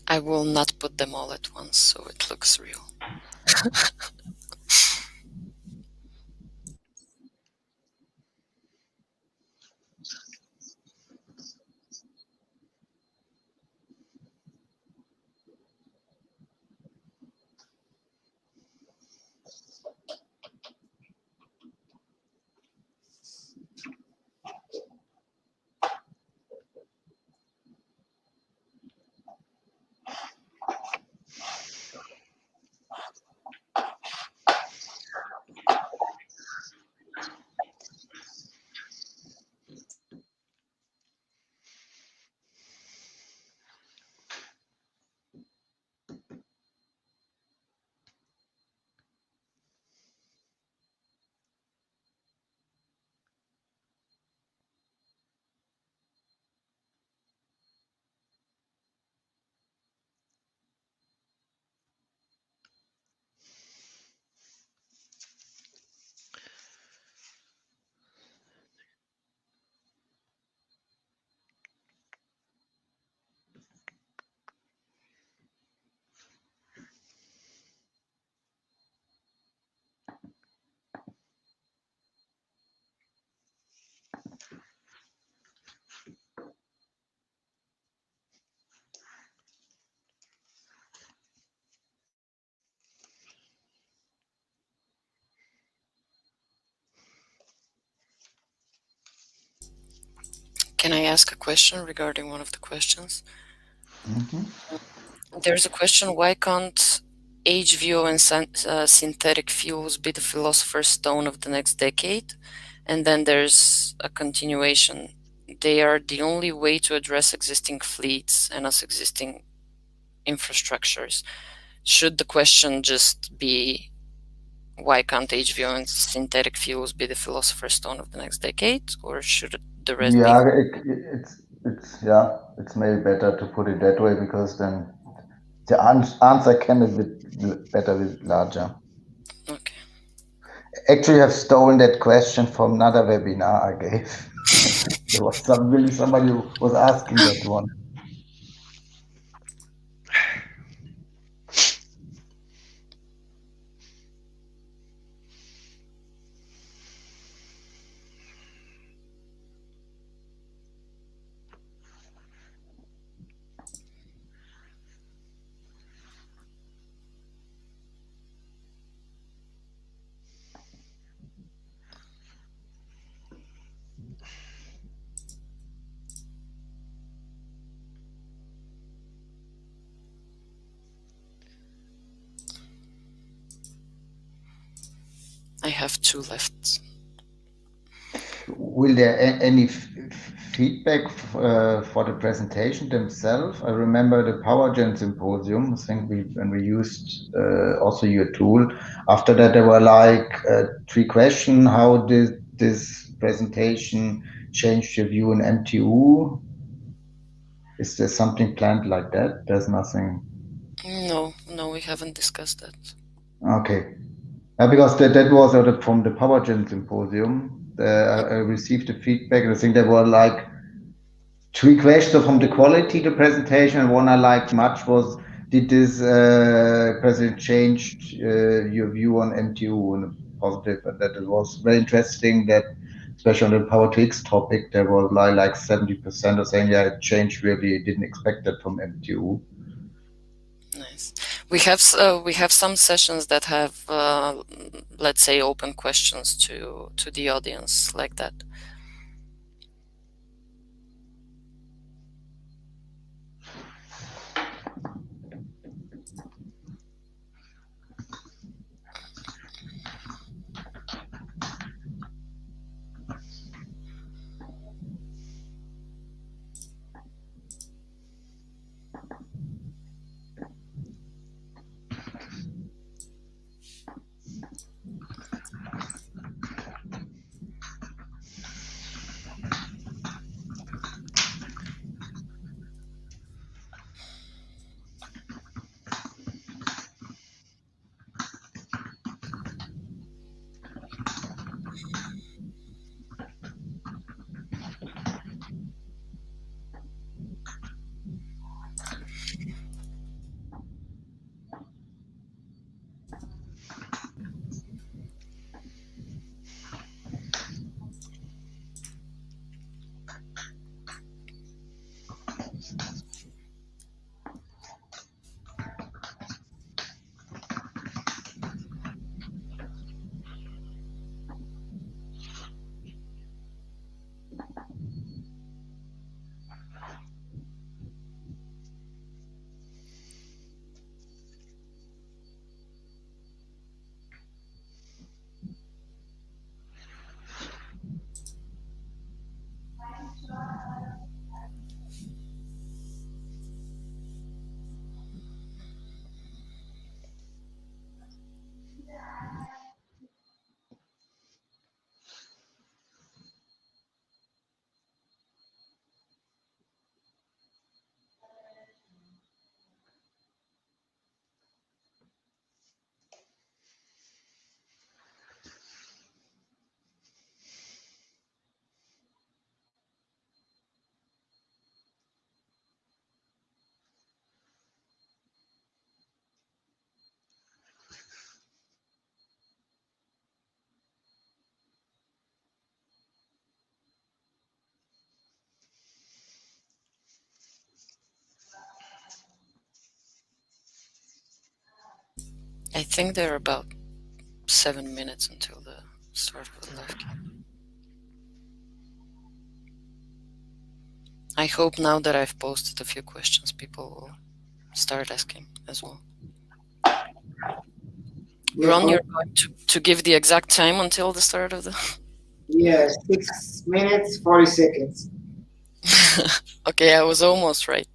I will not put them all at once so it looks real. Can I ask a question regarding one of the questions? Mhm. There's a question, why can't HVO and synthetic fuels be the philosopher's stone of the next decade? And then there's a continuation. They are the only way to address existing fleets and us existing infrastructures. Should the question just be, why can't HVO and synthetic fuels be the philosopher's stone of the next decade? Or should the rest be? Yeah, it's maybe better to put it that way because then the answer can be a bit better, a bit larger. Okay. Actually, I've stolen that question from another webinar I gave. There was somebody who was asking that one. I have 2 left. Will there any feedback for the presentation themselves? I remember the PowerGen symposium. I think when we used also your tool. After that, there were like 3 questions. How did this presentation change your view on MTU? Is there something planned like that? There's nothing. No, we haven't discussed that. Okay. Because that was from the PowerGen symposium. I received the feedback, and I think there were like 3 questions from the quality of the presentation, and one I liked much was, did this presentation change your view on MTU in a positive? And that it was very interesting that, especially on the Power to X topic, there was like 70% of saying, yeah, it changed really, didn't expect that from MTU. Nice. We have some sessions that have, let's say, open questions to the audience like that. I think there are about 7 minutes until the start of the live game. I hope now that I've posted a few questions, people will start asking as well. Ron, you're going to give the exact time until the start of the... Yes, 6 minutes, 40 seconds. Okay, I was almost right.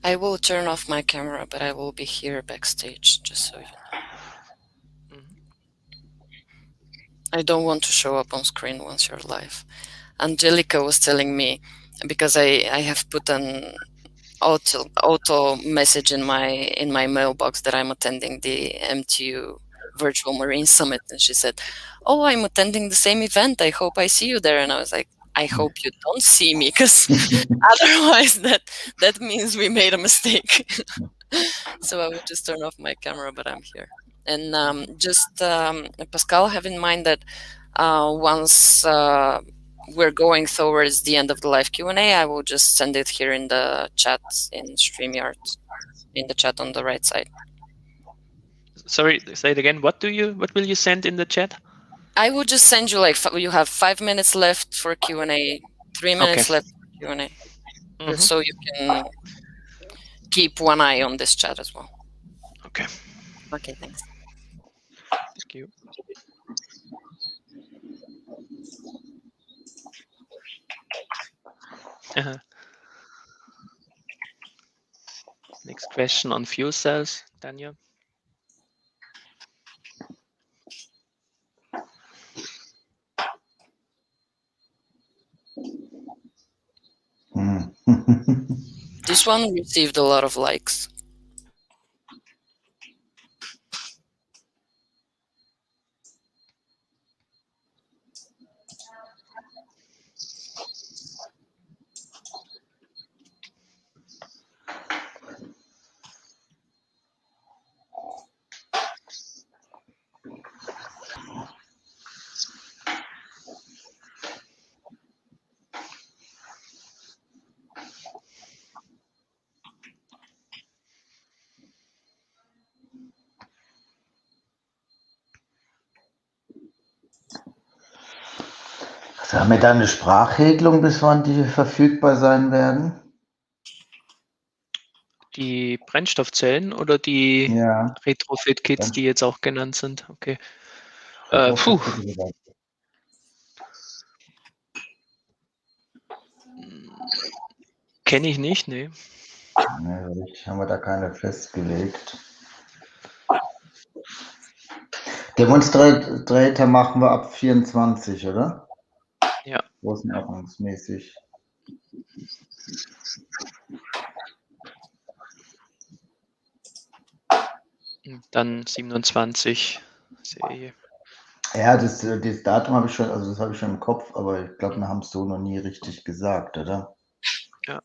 I will turn off my camera, but I will be here backstage, just so you know. I don't want to show up on screen once you're live. Angelica was telling me, because I have put an auto message in my mailbox that I'm attending the MTU Virtual Marine Summit, and she said, "Oh, I'm attending the same event. I hope I see you there." And I was like, "I hope you don't see me, because otherwise that means we made a mistake." So I will just turn off my camera, but I'm here. And Pascal, have in mind that once we're going towards the end of the live Q&A, I will just send it here in the chat in StreamYard, in the chat on the right side. Sorry, say it again. What will you send in the chat? I will just send you, like, you have 5 minutes left for Q&A, 3 minutes left for Q&A, just so you can keep one eye on this chat as well. Okay. Okay, thanks. Thank you. Next question on fuel cells, Daniel. This one received a lot of likes. Also haben wir da eine Sprachregelung, bis wann die verfügbar sein werden? Die Brennstoffzellen oder die Retrofit-Kits, die jetzt auch genannt sind? Okay. Kenne ich nicht, nee. Nee, haben wir da keine festgelegt. Demonstrator machen wir ab 24, oder? Ja. Größenordnungsmäßig. Dann 27 Serie. Ja, das Datum habe ich schon, also das habe ich schon im Kopf, aber ich glaube, wir haben es so noch nie richtig gesagt, oder? Ja.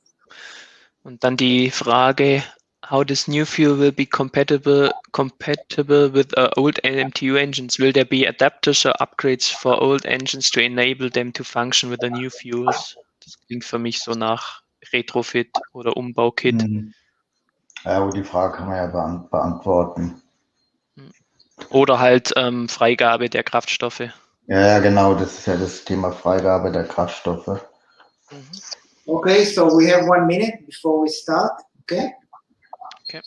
Und dann die Frage, how this new fuel will be compatible with old MTU engines? Will there be adapters or upgrades for old engines to enable them to function with the new fuels? Das klingt für mich so nach Retrofit oder Umbaukit. Ja, aber die Frage kann man ja beantworten. Oder halt Freigabe der Kraftstoffe. Ja, genau, das ist ja das Thema Freigabe der Kraftstoffe. Okay, so we have 1 minute before we start, okay? Okay.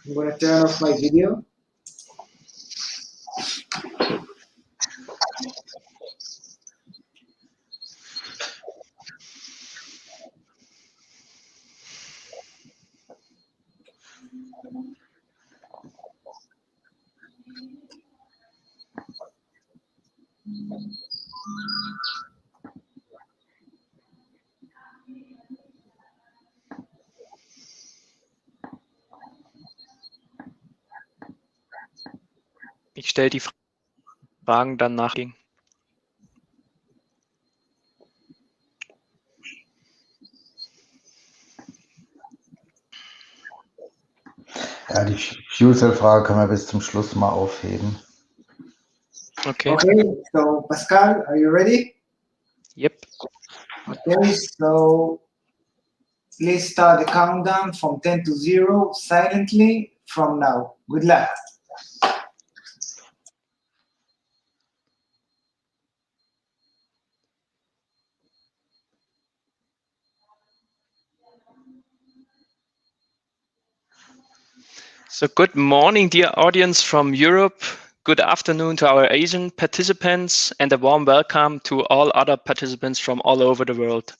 I'm going to turn off my video. Ich stelle die Fragen dann nach. Ja, die Fuel Cell Frage können wir bis zum Schluss mal aufheben. Okay. Okay, so Pascal, are you ready? Yep. Okay, so please start the countdown from 10 to 0 silently from now. Good luck. So good morning, dear audience from Europe. Good afternoon to our Asian participants, and a warm welcome to all other participants from all over the world.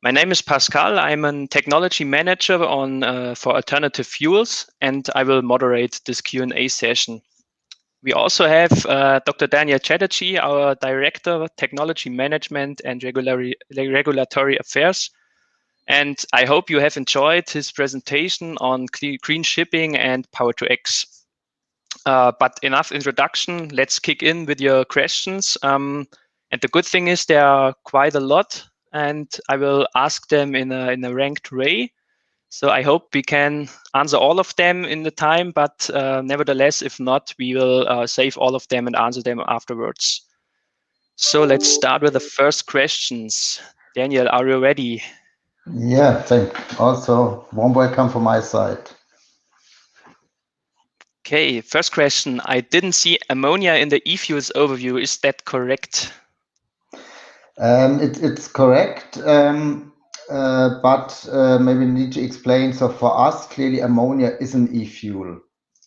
My name is Pascal. I'm a technology manager for alternative fuels, and I will moderate this Q&A session. We also have Dr. Daniel Chatterjee, our Director of Technology Management and Regulatory Affairs. And I hope you have enjoyed his presentation on green shipping and Power-to-X. But enough introduction. Let's kick in with your questions. And the good thing is there are quite a lot, and I will ask them in a ranked way. So I hope we can answer all of them in the time, but nevertheless, if not, we will save all of them and answer them afterwards. So let's start with the first questions. Daniel, are you ready? Yeah, also warm welcome from my side. Okay, first question. I didn't see ammonia in the e-fuels overview. Is that correct? It's correct, but maybe need to explain. So for us, clearly ammonia is an e-fuel,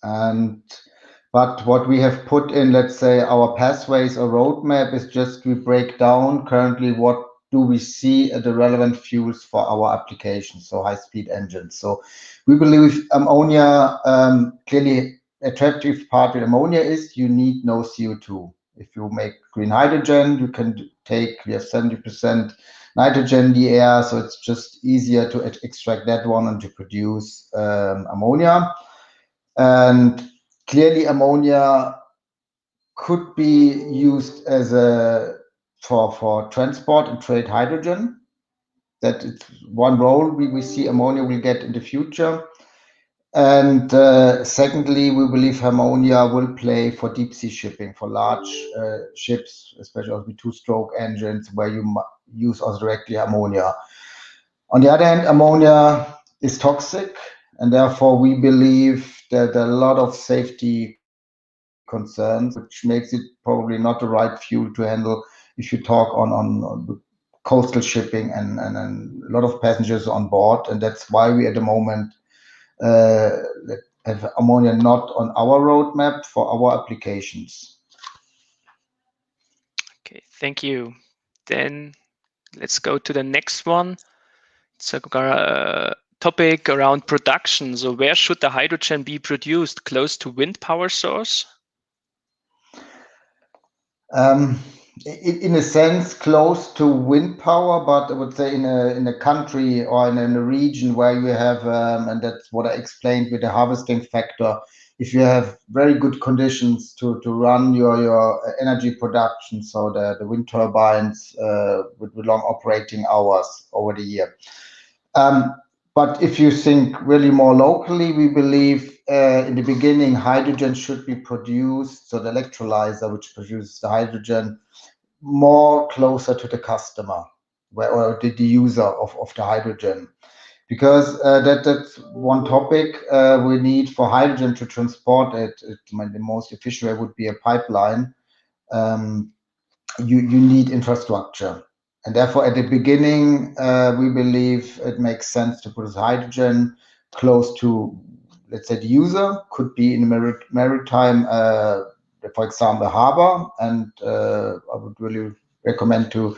but what we have put in, let's say, our pathways or roadmap is just we break down currently what do we see at the relevant fuels for our applications, so high-speed engines. So we believe ammonia, clearly attractive part with ammonia is you need no CO2. If you make green hydrogen, you can we have 70% nitrogen in the air, so it's just easier to extract that one and to produce ammonia. And clearly ammonia could be used as for transport and trade hydrogen. That is one role we see ammonia will get in the future. And secondly, we believe ammonia will play for deep sea shipping, for large ships, especially with two-stroke engines, where you use also directly ammonia. On the other hand, ammonia is toxic, and therefore we believe that there are a lot of safety concerns, which makes it probably not the right fuel to handle if you talk on coastal shipping and a lot of passengers on board. And that's why we at the moment have ammonia not on our roadmap for our applications. Okay, thank you. Then let's go to the next one. It's a topic around production. So where should the hydrogen be produced? Close to wind power source? In a sense, close to wind power, but I would say in a country or in a region where you have, and that's what I explained with the harvesting factor, if you have very good conditions to run your energy production, so the wind turbines with long operating hours over the year. But if you think really more locally, we believe in the beginning, hydrogen should be produced, so the electrolyzer which produces the hydrogen, more closer to the customer or the user of the hydrogen. Because that's one topic we need for hydrogen to transport it. The most efficient way would be a pipeline. You need infrastructure. And therefore, at the beginning, we believe it makes sense to put hydrogen close to, let's say, the user. Could be in a maritime, for example, harbor. And I would really recommend to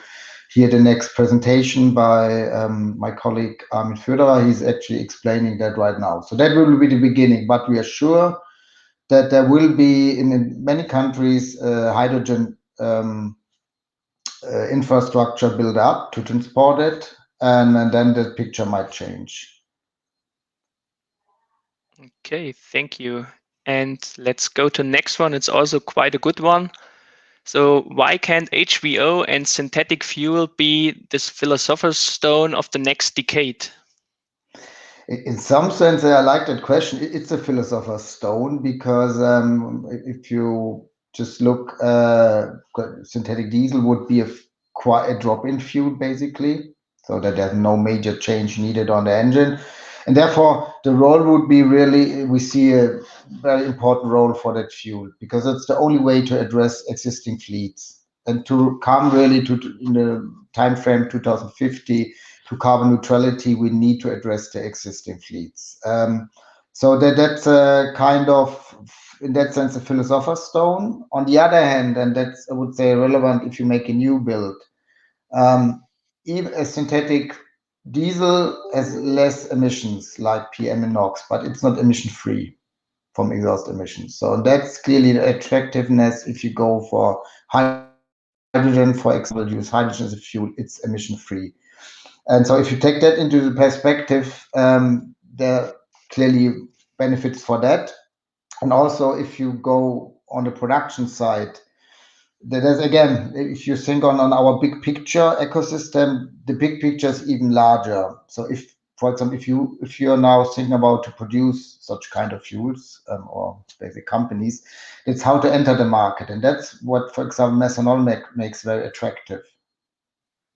hear the next presentation by my colleague Armin Föderer. He's actually explaining that right now. So that will be the beginning. But we are sure that there will be in many countries hydrogen infrastructure built up to transport it, and then the picture might change. Okay, thank you. And let's go to the next one. It's also quite a good one. So why can't HVO and synthetic fuel be this philosopher's stone of the next decade? In some sense, I like that question. It's a philosopher's stone because if you just look, synthetic diesel would be quite a drop-in fuel, basically, so that there's no major change needed on the engine. And therefore, the role would be really, we see a very important role for that fuel because it's the only way to address existing fleets and to come really in the time frame 2050 to carbon neutrality, we need to address the existing fleets. So that's a kind of, in that sense, a philosopher's stone. On the other hand, and that's, I would say, relevant if you make a new build, even a synthetic diesel has less emissions like PM and NOx, but it's not emission free from exhaust emissions. So that's clearly the attractiveness. If you go for hydrogen, for example, use hydrogen as a fuel, it's emission free. And so if you take that into the perspective, there are clearly benefits for that. And also if you go on the production side, there's again, if you think on our big picture ecosystem, the big picture is even larger. So if, for example, if you're now thinking about to produce such kind of fuels or basic companies, it's how to enter the market. And that's what, for example, methanol makes very attractive.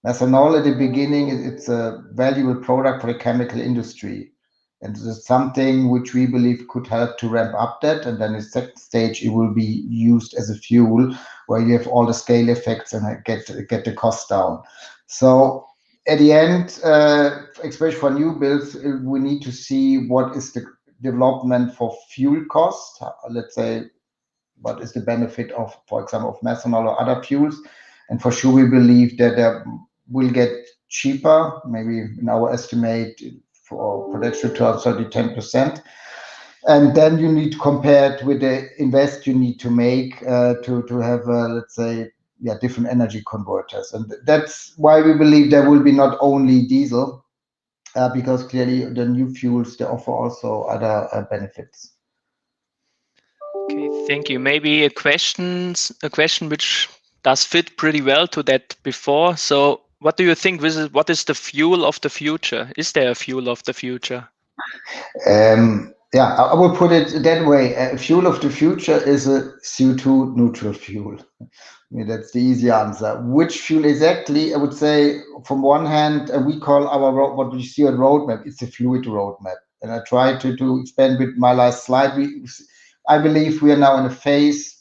Methanol at the beginning, it's a valuable product for the chemical industry. And it's something which we believe could help to ramp up that. And then in the second stage, it will be used as a fuel where you have all the scale effects and get the cost down. So at the end, especially for new builds, we need to see what is the development for fuel cost. Let's say, what is the benefit of, for example, of methanol or other fuels. And for sure, we believe that they will get cheaper, maybe in our estimate for production returns 30-10%. And then you need to compare it with the invest you need to make to have, let's say, different energy converters. And that's why we believe there will be not only diesel, because clearly the new fuels, they offer also other benefits. Okay, thank you. Maybe a question which does fit pretty well to that before. So what do you think what is the fuel of the future? Is there a fuel of the future? I will put it that way. Fuel of the future is a CO2 neutral fuel. I mean, that's the easy answer. Which fuel exactly? I would say, from one hand, we call our what we see on roadmap, it's a fluid roadmap. And I try to expand with my last slide. I believe we are now in a phase,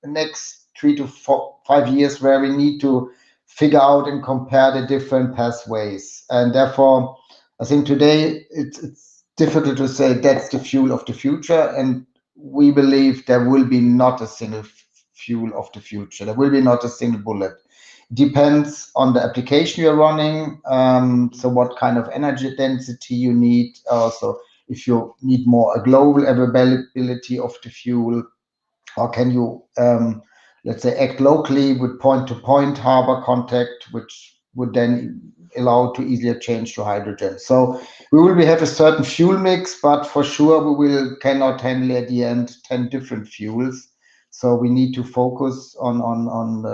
the next 3 to 5 years, where we need to figure out and compare the different pathways. And therefore, I think today it's difficult to say that's the fuel of the future. And we believe there will be not a single fuel of the future. There will be not a single bullet. Depends on the application you're running. So what kind of energy density you need. Also, if you need more a global availability of the fuel, or can you, let's say, act locally with point-to-point harbor contact, which would then allow to easier change to hydrogen. So we will have a certain fuel mix, but for sure we cannot handle at the end 10 different fuels. So we need to focus on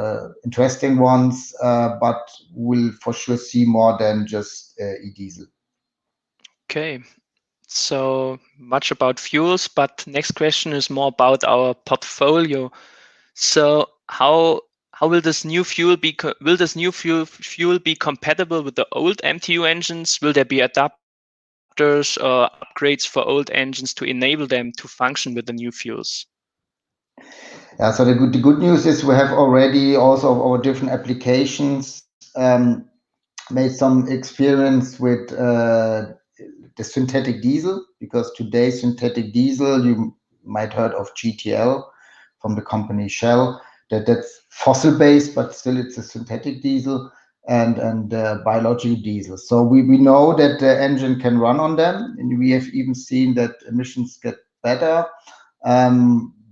interesting ones, but we'll for sure see more than just e-diesel. Okay. So much about fuels, but next question is more about our portfolio. So how will this new fuel be compatible with the old MTU engines? Will there be adapters or upgrades for old engines to enable them to function with the new fuels? Yeah, so the good news is we have already also our different applications made some experience with the synthetic diesel, because today synthetic diesel, you might heard of GTL from the company Shell, that's fossil based, but still it's a synthetic diesel, and biological diesel. So we know that the engine can run on them, and we have even seen that emissions get better.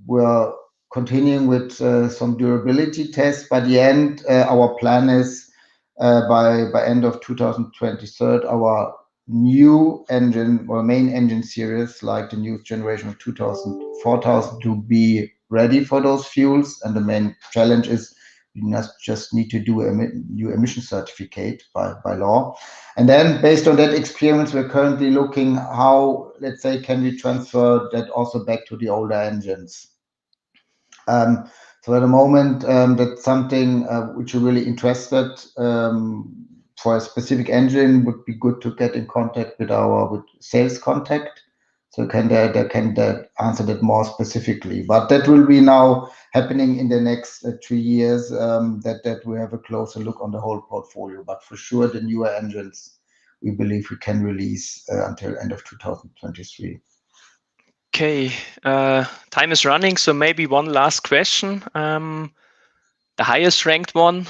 We're continuing with some durability tests. By the end, our plan is by end of 2023, our new engine or main engine series, like the new generation of 2000, 4000, to be ready for those fuels. And the main challenge is you just need to do a new emission certificate by law. And then based on that experience, we're currently looking how, let's say, can we transfer that also back to the older engines. So at the moment, that's something which we're really interested for a specific engine. Would be good to get in contact with our sales contact, so they can answer that more specifically. But that will be now happening in the next 3 years. That we have a closer look on the whole portfolio. But for sure, the newer engines, we believe we can release until end of 2023. Okay, time is running, so maybe one last question. The highest ranked one,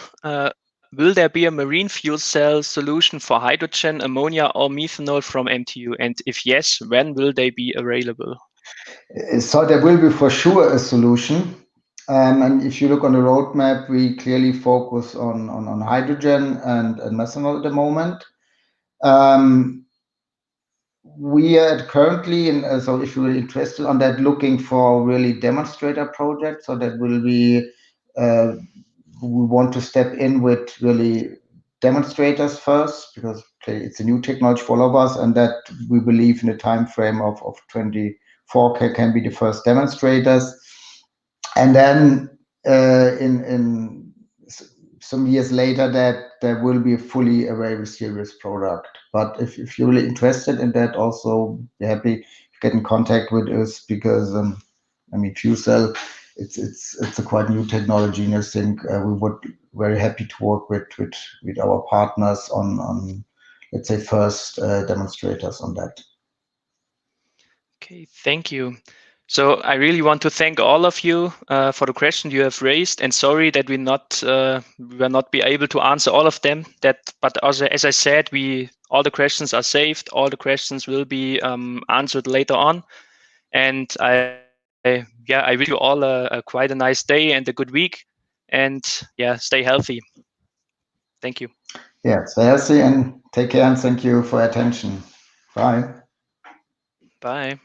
will there be a marine fuel cell solution for hydrogen, ammonia, or methanol from MTU? And if yes, when will they be available? So there will be for sure a solution. And if you look on the roadmap, we clearly focus on hydrogen and methanol at the moment. We are currently, so if you're interested on that, looking for really demonstrator projects. So that will be, we want to step in with really demonstrators first, because it's a new technology for all of us, and that we believe in a time frame of 24 can be the first demonstrators. And then in some years later, that there will be a fully available serious product. But if you're really interested in that, also be happy to get in contact with us, because I mean, fuel cell, it's a quite new technology, and I think we would be very happy to work with our partners on let's say first demonstrators on that. Okay, thank you. So I really want to thank all of you for the question you have raised, and sorry that we will not be able to answer all of them. But as I said, all the questions are saved. All the questions will be answered later on. And I wish you all a quite a nice day and a good week. And yeah, stay healthy. Thank you. Yeah, stay healthy and take care, and thank you for your attention. Bye. Bye.